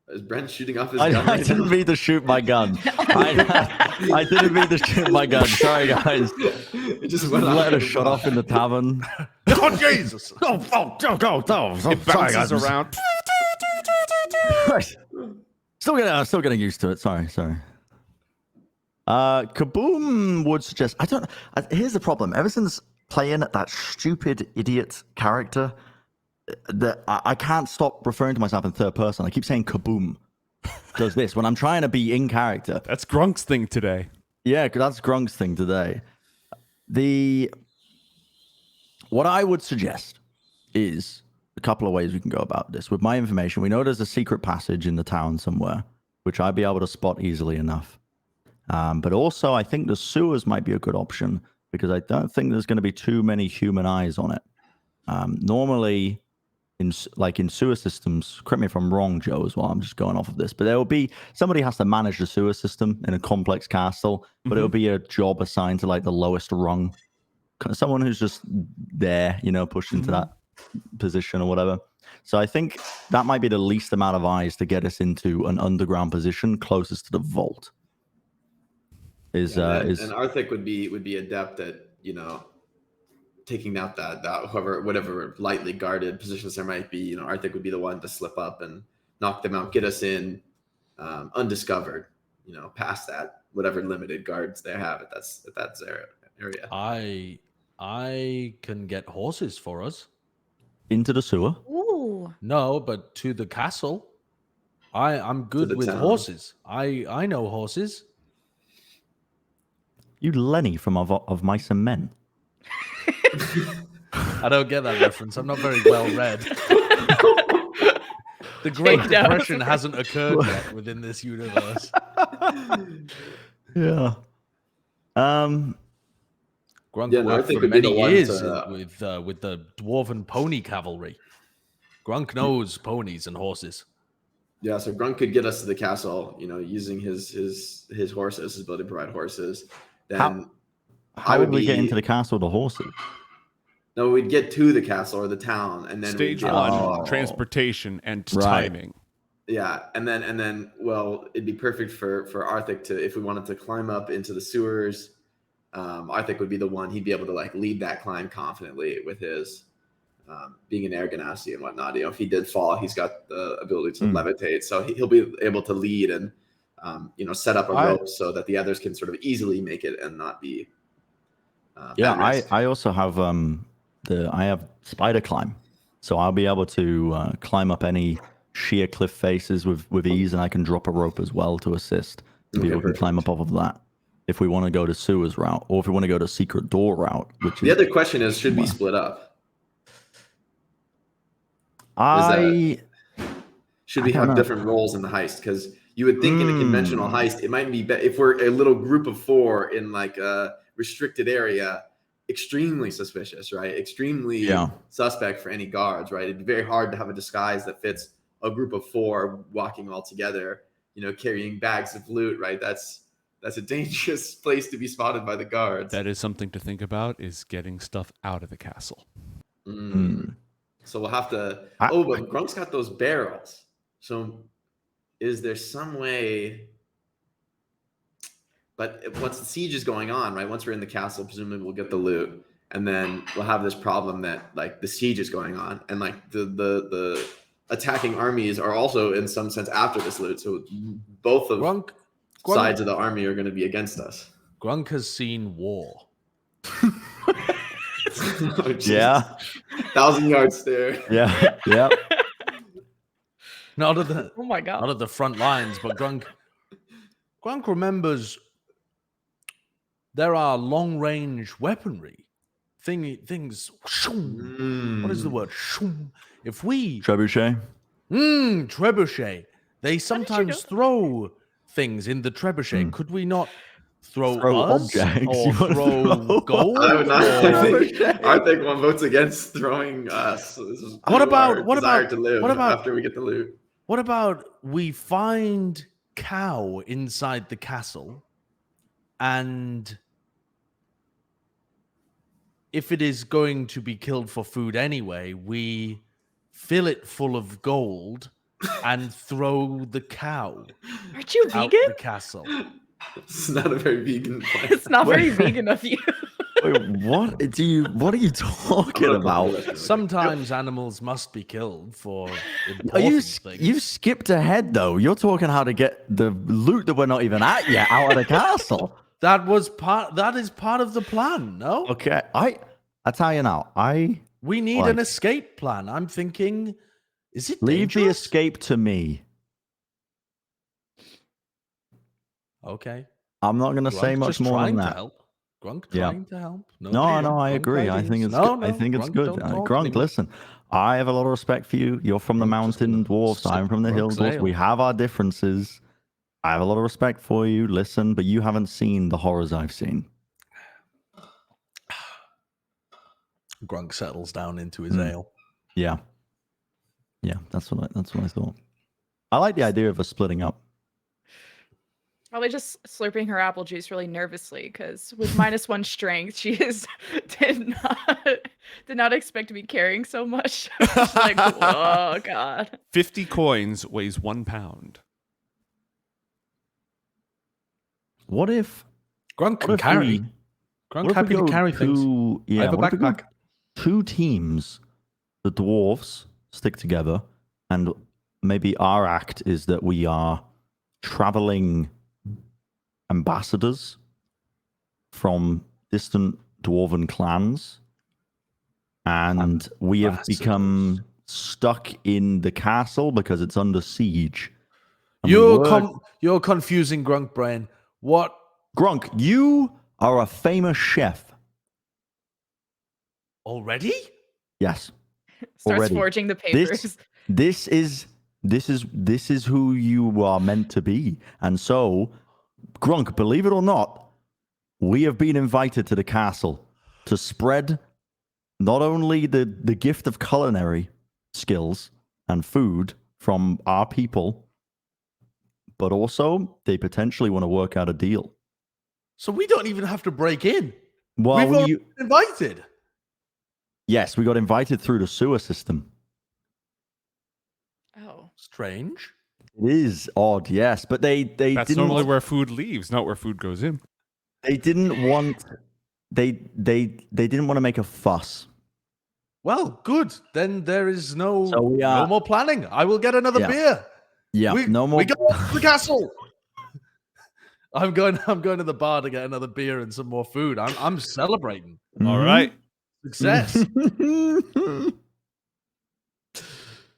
Is Brent shooting off his gun? I didn't mean to shoot my gun. I didn't mean to shoot my gun. Sorry, guys. It just went let a shot off in the tavern. Oh, Jesus. Go. It bounces around. Still getting used to it. Sorry. Kaboom would suggest. Here's the problem. Ever since playing that stupid idiot character, that I can't stop referring to myself in third person. I keep saying Kaboom does this when I'm trying to be in character. That's Grunk's thing today. Yeah, that's Grunk's thing today. What I would suggest is a couple of ways we can go about this. With my information, we know there's a secret passage in the town somewhere, which I'd be able to spot easily enough. But also, I think the sewers might be a good option because I don't think there's going to be too many human eyes on it. Normally, in sewer systems, correct me if I'm wrong, Joe, as well. I'm just going off of this, but there will be somebody has to manage the sewer system in a complex castle, but it'll be a job assigned to like the lowest rung, someone who's just there, pushed into that position or whatever. So I think that might be the least amount of eyes to get us into an underground position closest to the vault. And Arthek would be adept at taking out that whatever lightly guarded positions there might be. Arthek would be the one to slip up and knock them out, get us in undiscovered, past that whatever limited guards they have at that area. I can get horses for us into the sewer. Ooh. No, but to the castle. I'm good with horses. I know horses. You Lenny from Of Mice and Men. I don't get that reference. I'm not very well read. The Great Depression hasn't occurred yet within this universe. Yeah. Grunk worked for many years with the dwarven pony cavalry. Grunk knows ponies and horses. Yeah, so Grunk could get us to the castle, using his horses, his ability to provide horses. Then how would we get into the castle with the horses? No, we'd get to the castle or the town, and then stage one, transportation and timing. Yeah, and then well, it'd be perfect for Arthek to, if we wanted to climb up into the sewers. Arthek would be the one. He'd be able to like lead that climb confidently with his being an air ganassi and whatnot. You know, if he did fall, he's got the ability to levitate, so he'll be able to lead and set up a rope so that the others can sort of easily make it and not be. I also have I have spider climb, so I'll be able to climb up any sheer cliff faces with ease, and I can drop a rope as well to assist. And people can climb up off of that if we want to go to sewers route, or if we want to go to secret door route. Which the other question is, should we split up? Should we have different roles in the heist? Because you would think in a conventional heist, it might be if we're a little group of 4 in like a restricted area, extremely suspicious, right? Extremely suspect for any guards, right? It'd be very hard to have a disguise that fits a group of 4 walking all together, carrying bags of loot, right? That's a dangerous place to be spotted by the guards. That is something to think about, is getting stuff out of the castle. So we'll have to. But Grunk's got those barrels. So is there some way? But once the siege is going on, right? Once we're in the castle, presumably we'll get the loot, and then we'll have this problem that like the siege is going on, and like the attacking armies are also in some sense after this loot. So both of sides of the army are going to be against us. Grunk has seen war. Oh, 1,000-yard stare. Yeah. Not at the Oh my god. not at the front lines, but Grunk remembers there are long range weaponry. Things. What is the word? If we Trebuchet. Trebuchet. They sometimes throw things in the trebuchet. Could we not throw us objects? or throw gold? I think one votes against throwing us. So this is What about to live after we get the loot? What about we find cow inside the castle, and if it is going to be killed for food anyway, we fill it full of gold and throw the cow Aren't you out vegan? the castle. It's not a very vegan plan. It's not very vegan of you. Wait, what are you talking about? Sometimes animals must be killed for important things. You skipped ahead though. You're talking how to get the loot that we're not even at yet out of the castle. That is part of the plan, no? Okay, I tell you now, We need an escape plan. I'm thinking, is it leave the dangerous? escape to me. Okay. I'm not going to say much more than that. Grunk trying to help. No, I agree. I think it's I think it's good. Grunk, listen, I have a lot of respect for you. You're from the mountain dwarves. I'm from the hill dwarves. We have our differences. I have a lot of respect for you. Listen, but you haven't seen the horrors I've seen. Grunk settles down into his ale. Yeah, that's what I thought. I like the idea of us splitting up. Probably just slurping her apple juice really nervously, because with -1 strength, she did not expect to be carrying so much. She's like, oh god. 50 coins weighs 1 pound. What if Grunk can carry? Grunk happy to carry things. I have a backpack. 2 teams, the dwarves stick together, and maybe our act is that we are traveling ambassadors from distant dwarven clans, and we have become stuck in the castle because it's under siege. You're confusing Grunk brain. What? Grunk, you are a famous chef. Already? Yes. Starts already. forging the papers. This is who you are meant to be. And so, Grunk, believe it or not, we have been invited to the castle to spread not only the gift of culinary skills and food from our people, but also they potentially want to work out a deal. So we don't even have to break in. Well, We've already been invited. Yes, we got invited through the sewer system. Oh. Strange. It is odd, yes, but they That's didn't. normally where food leaves, not where food goes in. They didn't want. They didn't want to make a fuss. Well, good. Then there is no So we no are- more planning. I will get another Yeah. beer. Yeah, no more. We go to the castle. I'm going to the bar to get another beer and some more food. I'm celebrating All right. success.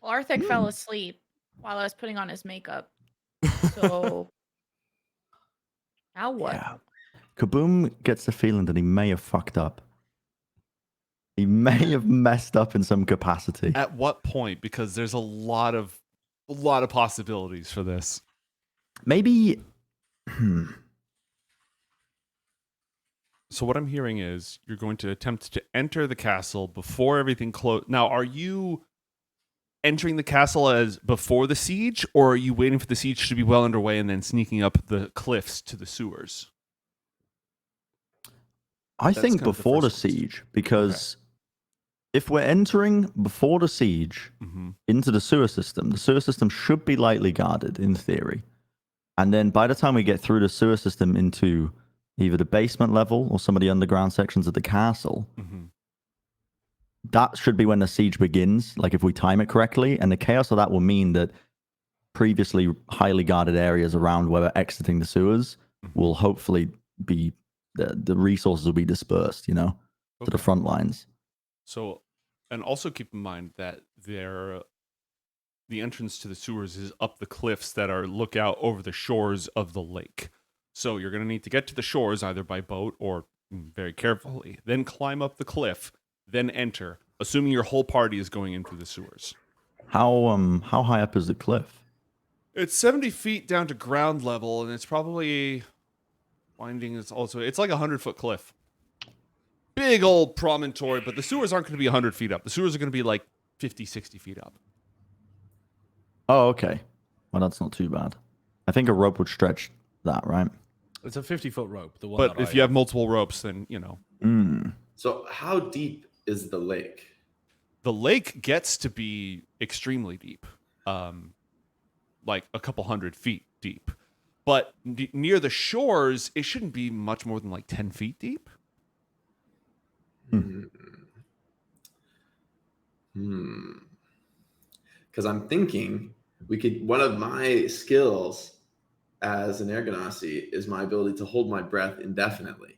Well, Arthek fell asleep while I was putting on his makeup. So now what? Yeah. Kaboom gets the feeling that he may have fucked up. He may have messed up in some capacity. At what point? Because there's a lot of possibilities for this. Maybe. So what I'm hearing is you're going to attempt to enter the castle before everything closed. Now, are you entering the castle as before the siege, or are you waiting for the siege to be well underway and then sneaking up the cliffs to the sewers? I That's think kind of the before the first question. siege, because if we're entering before the siege Mm-hmm. into the sewer system should be lightly guarded in theory. And then by the time we get through the sewer system into either the basement level or some of the underground sections of the castle, Mm-hmm. that should be when the siege begins, like if we time it correctly. And the chaos of that will mean that previously highly guarded areas around where we're exiting the sewers will hopefully be, the resources will be dispersed, to the front lines. So, and also keep in mind that the entrance to the sewers is up the cliffs that are look out over the shores of the lake. So you're going to need to get to the shores either by boat or very carefully, then climb up the cliff, then enter, assuming your whole party is going into the sewers. How high up is the cliff? It's 70 feet down to ground level, and it's probably winding. It's like a 100-foot cliff. Big old promontory, but the sewers aren't going to be 100 feet up. The sewers are going to be like 50, 60 feet up. Oh, okay. Well, that's not too bad. I think a rope would stretch that, right? It's a 50-foot rope. The one. But that if I you have multiple ropes, then, So how deep is the lake? the lake gets to be extremely deep, like a couple 100 feet deep. But near the shores, it shouldn't be much more than like 10 feet deep. Because I'm thinking one of my skills as an air ganassi is my ability to hold my breath indefinitely.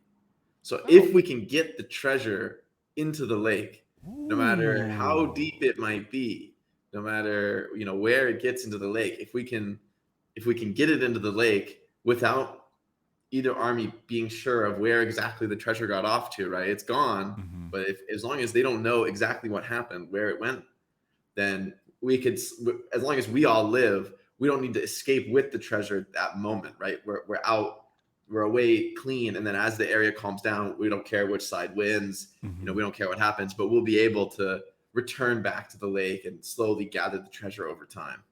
So if we can get the treasure into the lake, no matter how deep it might be, no matter where it gets into the lake, if we can get it into the lake without either army being sure of where exactly the treasure got off to, right? It's gone, but as long as they don't know exactly what happened, where it went, then we could, as long as we all live, we don't need to escape with the treasure at that moment, right? We're out, we're away clean, and then as the area calms down, we don't care which side wins, we don't care what happens, but we'll be able to return back to the lake and slowly gather the treasure over time.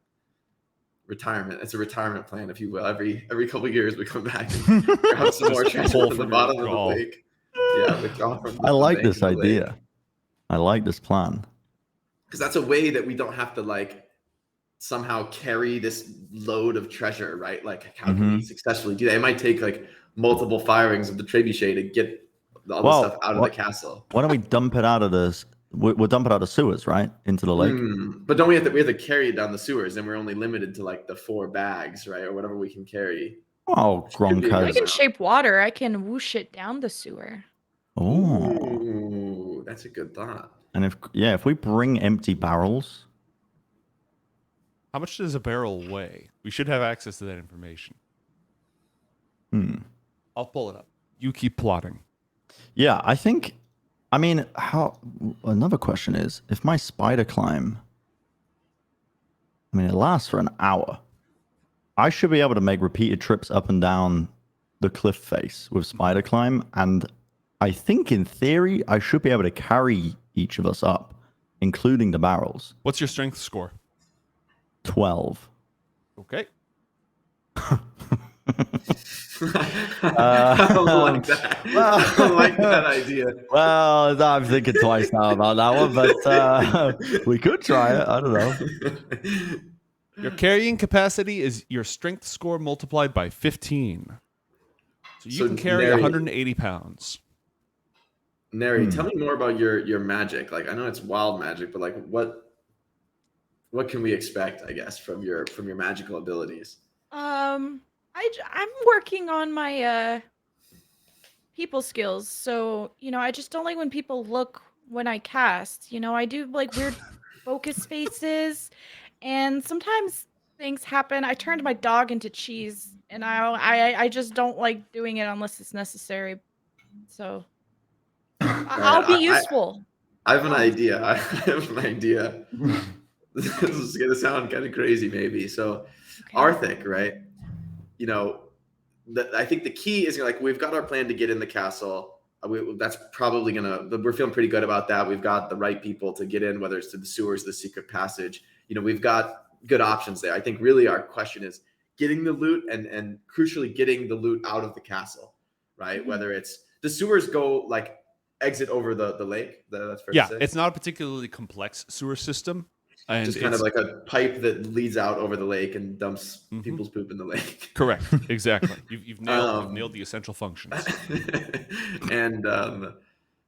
Retirement. It's a retirement plan, if you will. Every couple of years we come back and grab some more treasure from the bottom of the lake. Yeah, withdraw from I like bank this of the lake. idea. I like this plan. Because that's a way that we don't have to somehow carry this load of treasure, right? Like how can we successfully do that? It might take multiple firings of the trebuchet to get all the stuff out of the castle. Why don't we dump it out of this? We'll dump it out of sewers, right? Into the lake. But don't we have to carry it down the sewers, and we're only limited to the 4 bags, right? Or whatever we can carry. Oh, Gronk I has. can shape water. I can whoosh it down the sewer. Oh, Ooh, that's a good thought. and if we bring empty barrels, How much does a barrel weigh? We should have access to that information. I'll pull it up. You keep plotting. yeah, I think. I mean, another question is, if my spider climb, it lasts for an hour. I should be able to make repeated trips up and down the cliff face with spider climb, and I think in theory I should be able to carry each of us up, including the barrels. What's your strength score? 12. Okay. I don't like that. I don't like that idea. Well, I'm thinking twice now about that one, but we could try it. I don't know. Your carrying capacity is your strength score multiplied by 15. So you can carry Neri, 180 pounds. Neri, tell me more about your magic. Like, I know it's wild magic, but like, what can we expect? I guess from your magical abilities. I'm working on my people skills. So, I just don't like when people look when I cast. I do like weird focus faces, and sometimes things happen. I turned my dog into cheese, and I just don't like doing it unless it's necessary. So, I'll be useful. I have an idea. I have an idea. This is gonna sound kind of crazy, maybe. So, Okay. Arthek, right? I think the key is like we've got our plan to get in the castle. That's probably gonna. We're feeling pretty good about that. We've got the right people to get in, whether it's to the sewers, the secret passage. We've got good options there. I think really our question is getting the loot and crucially getting the loot out of the castle, right? Mhm. Whether it's the sewers go like exit over the lake. That's fair Yeah, to say. it's not a particularly complex sewer system. And Just kind of like a pipe that leads out over the lake and dumps people's poop in the lake. Correct. Exactly. You've nailed the essential functions. And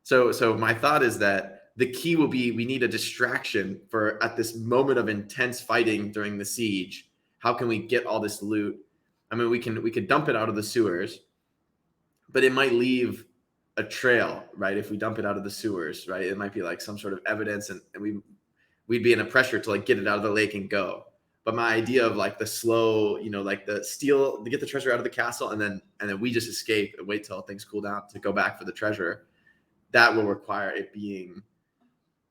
so my thought is that the key will be we need a distraction for at this moment of intense fighting during the siege. How can we get all this loot? I mean, we could dump it out of the sewers, but it might leave a trail, right? If we dump it out of the sewers, right? It might be like some sort of evidence, and we'd be in a pressure to like get it out of the lake and go. But my idea of like the slow, like the steal to get the treasure out of the castle, and then we just escape and wait till things cool down to go back for the treasure, that will require it being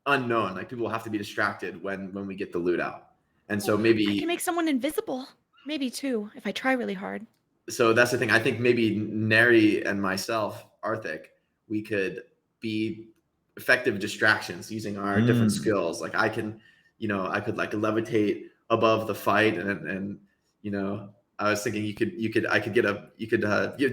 unknown. Like people will have to be distracted when we get the loot out. And so maybe I can make someone invisible. Maybe two, if I try really hard. So that's the thing. I think maybe Neri and myself, Arthek, we could be effective distractions using our different skills. Like I can, I could like levitate above the fight, and I was thinking you could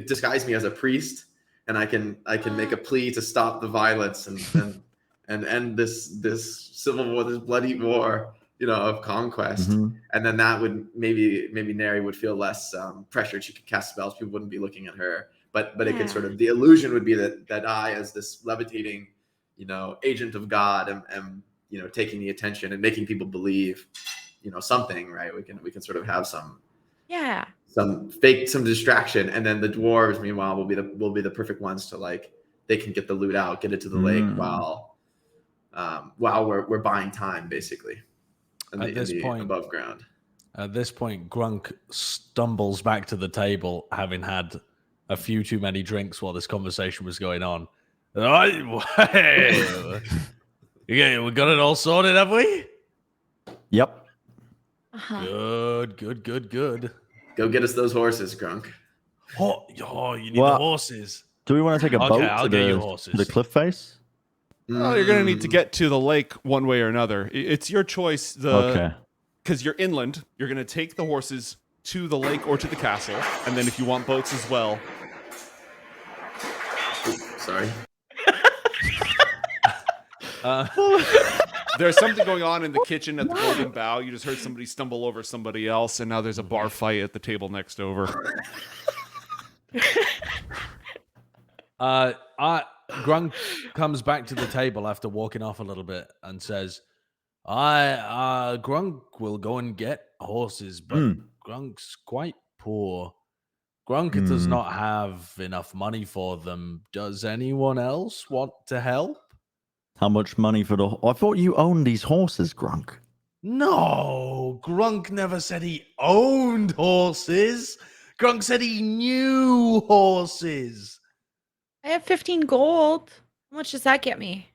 disguise me as a priest, and I can make a plea to stop the violence and end this civil war, this bloody war, of conquest. And then that would maybe Neri would feel less pressured. She could cast spells. People wouldn't be looking at her, but it could sort of, the illusion would be that I, as this levitating, agent of God, am taking the attention and making people believe, something, right? We can sort of have some distraction, and then the dwarves, meanwhile, will be the perfect ones to like, they can get the loot out, get it to the lake while we're buying time, basically. At this point, above ground. At this point, Grunk stumbles back to the table, having had a few too many drinks while this conversation was going on. Okay, we got it all sorted, have we? Yep. Good. Go get us those horses, Grunk. Oh, you need the horses. Do we want to take a boat to the cliff face? Well, you're going to need to get to the lake one way or another. It's your choice. Because you're inland, you're going to take the horses to the lake or to the castle, and then if you want boats as well. Sorry. There's something going on in the kitchen at the Golden Bough. You just heard somebody stumble over somebody else, and now there's a bar fight at the table next over. Grunk comes back to the table after walking off a little bit and says, Grunk will go and get horses, but Grunk's quite poor. Grunk does not have enough money for them. Does anyone else want to help? How much money for I thought you owned these horses, Grunk. No, Grunk never said he owned horses. Grunk said he knew horses. I have 15 gold. How much does that get me?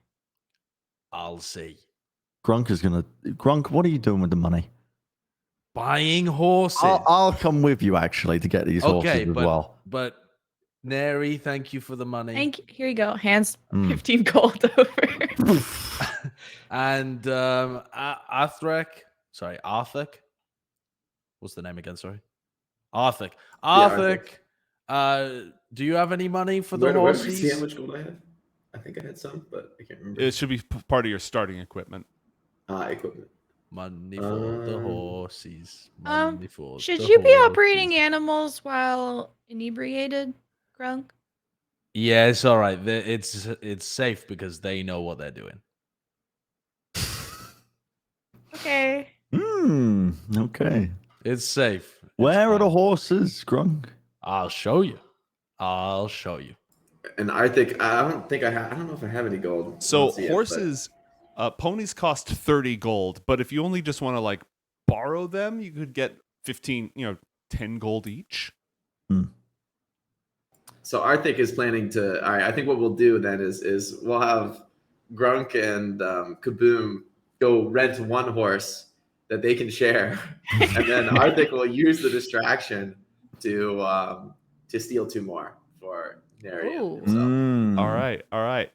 I'll see. Grunk, what are you doing with the money? Buying horses. I'll come with you, actually, to get these horses as well. But, Neri, thank you for the money. Here you go. Hands 15 gold over. And Arthek. What's the name again? Sorry. Arthek. Do you have any money for the horses? Where did we see how much gold I had? I think I had some, but I can't remember. It should be part of your starting equipment. Equipment. Money for the horses. Um, Money for Should the you be horses. operating animals while inebriated, Grunk? Yeah, it's all right. It's safe because they know what they're doing. Okay. Okay. It's safe. It's Where are the fine. horses, Grunk? I'll show you. I'll show you. And Arthek, I don't think I have. I don't know if I have any gold. I So don't see it, but- horses, ponies cost 30 gold, but if you only just want to like borrow them, you could get 15, 10 gold each. So Arthek is planning to. All right, I think what we'll do then is we'll have Grunk and Kaboom go rent one horse that they can share, and then Arthek will use the distraction to steal 2 more for Nary and Ooh. himself. All right.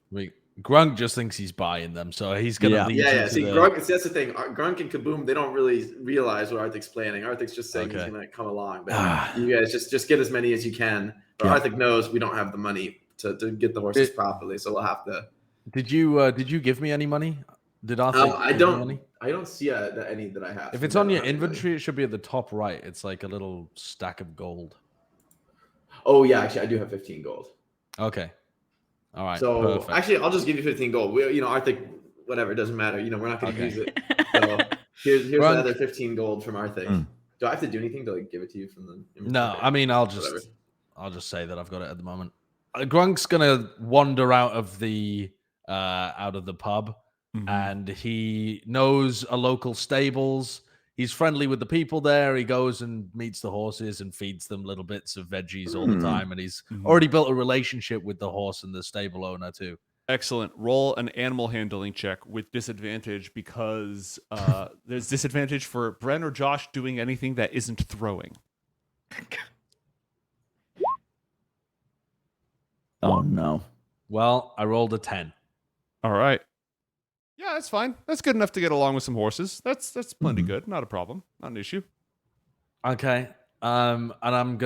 Grunk just thinks he's buying them, so he's gonna Yeah. lead you Yeah. to See, the... Grunk. See, that's the thing. Grunk and Kaboom, they don't really realize what Arthek's planning. Arthek's just saying he's Okay. gonna come along, but Ah. you guys just get as many as you can. But Yeah. Arthek knows we don't have the money to get the horses properly, so we'll have to. Did you give me any money? Did Arthur? I give me don't. any? I don't see any that I have. If it's on your inventory, it should be at the top right. It's like a little stack of gold. Oh yeah, actually, I do have 15 gold. Okay. All right. So perfect. actually, I'll just give you 15 gold. Arthek, whatever, it doesn't matter. We're not going to Okay. use it. So here's the Grunk- other 15 gold from Arthek. Mm. Do I have to do anything to give it to you from the? No, inventory? I mean I'll Whatever. just say that I've got it at the moment. Grunk's gonna wander out of the pub, Mhm. and he knows a local stables. He's friendly with the people there. He goes and meets the horses and feeds them little bits of veggies all the time. And he's Mhm. already built a relationship with the horse and the stable owner too. Excellent. Roll an animal handling check with disadvantage because there's disadvantage for Bren or Josh doing anything that isn't throwing. Oh no. Well, I rolled a 10. All right. Yeah, that's fine. That's good enough to get along with some horses. That's plenty Mhm. good. Not a problem. Not an issue. Okay. And I'm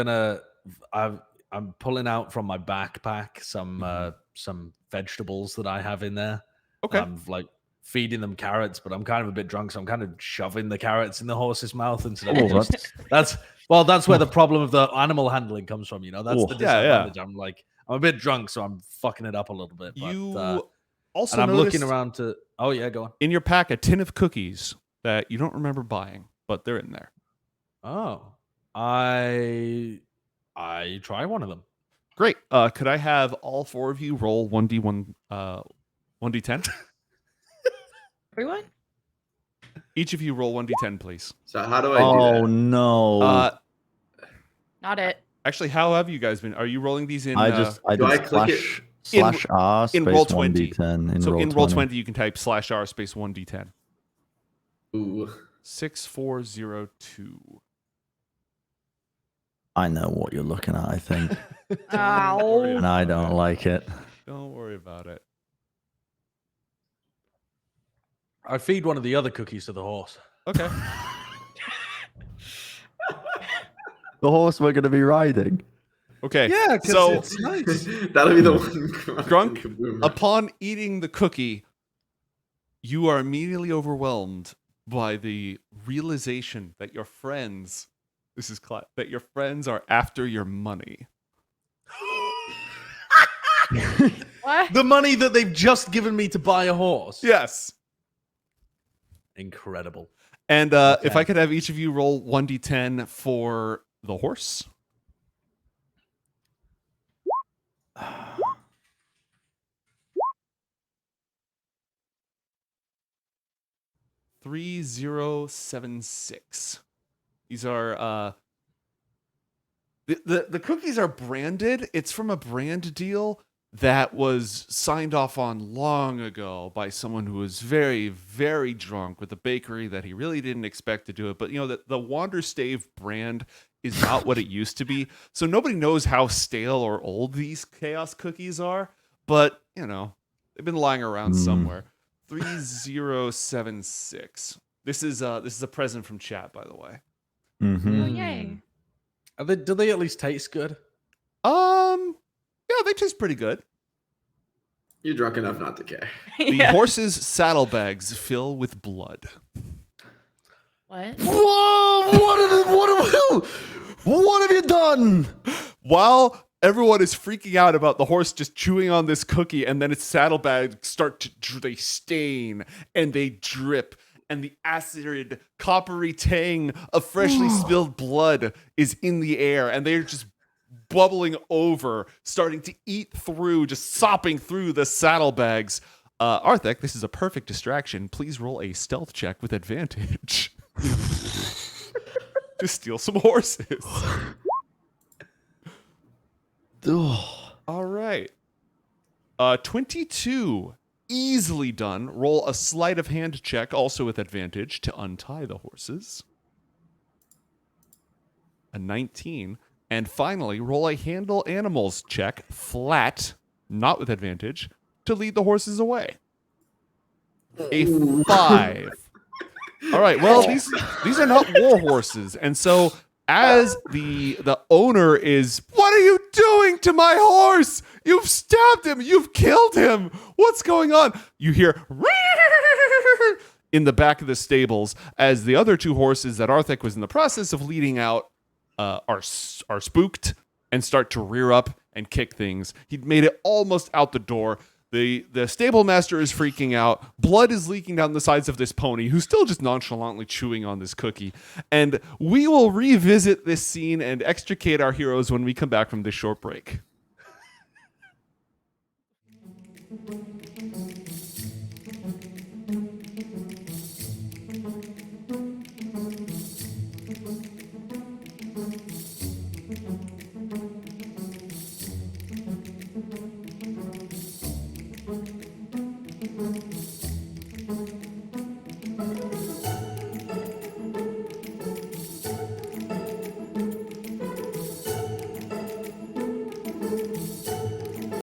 pulling out from my backpack some vegetables that I have in there. Okay. I'm like feeding them carrots, but I'm kind of a bit drunk, so I'm kind of shoving the carrots in the horse's mouth instead of Oh, just, that's where the problem of the animal handling comes from, That's Oh. the Yeah, yeah. disadvantage. I'm a bit drunk, so I'm fucking it up a little bit. But, You also and I'm looking noticed around to. Oh yeah, go on. in your pack a tin of cookies that you don't remember buying, but they're in there. Oh, I try one of them. Great. Could I have all 4 of you roll 1d1 1d10? Everyone? Each of you roll 1d10, please. So how do I Oh do that? no. Not it. Actually, how have you guys been? Are you rolling these in? I do did I click it? /R in space Roll20. 1d10 in so roll in Roll20, you can type /R space 1d10. Ooh. 6402. I know what you're looking at, I think. Ow. And I don't like it. Don't worry about it. I feed one of the other cookies to the horse. Okay. The horse we're going to be riding. Okay. Yeah, so it's nice. That'll be the one. Grunk, Kaboom. upon eating the cookie, you are immediately overwhelmed by the realization that your friends, that your friends are after your money. What? The money that they've just given me to buy a horse. Yes. Incredible. And if Okay. I could have each of you roll 1d10 for the horse. $3076. These are the cookies are branded. It's from a brand deal that was signed off on long ago by someone who was very, very drunk with a bakery that he really didn't expect to do it. But the Wanderstave brand is not what it used to be. So nobody knows how stale or old these chaos cookies are. But they've been lying around somewhere. 3076. This is a present from chat, by the way. Mm-hmm. Oh, yay. Do they at least taste good? Yeah, they taste pretty good. You're drunk enough not to care. The Yeah. horse's saddlebags fill with blood. What? Whoa! What have you done? While everyone is freaking out about the horse just chewing on this cookie, and then its saddlebags start to they stain and they drip, and the acid, coppery tang of freshly spilled blood is in the air, and they're just bubbling over, starting to eat through, just sopping through the saddlebags. Arthek, this is a perfect distraction. Please roll a stealth check with advantage to steal some horses. All right. 22. Easily done. Roll a sleight of hand check, also with advantage, to untie the horses. A 19. And finally, roll a handle animals check, flat, not with advantage, to lead the horses away. A 5. All right. Well, these are not war horses, and so as the owner is, what are you doing to my horse? You've stabbed him. You've killed him. What's going on? You hear in the back of the stables as the other two horses that Arthek was in the process of leading out are spooked and start to rear up and kick things. He'd made it almost out the door. The stable master is freaking out. Blood is leaking down the sides of this pony, who's still just nonchalantly chewing on this cookie. And we will revisit this scene and extricate our heroes when we come back from this short break.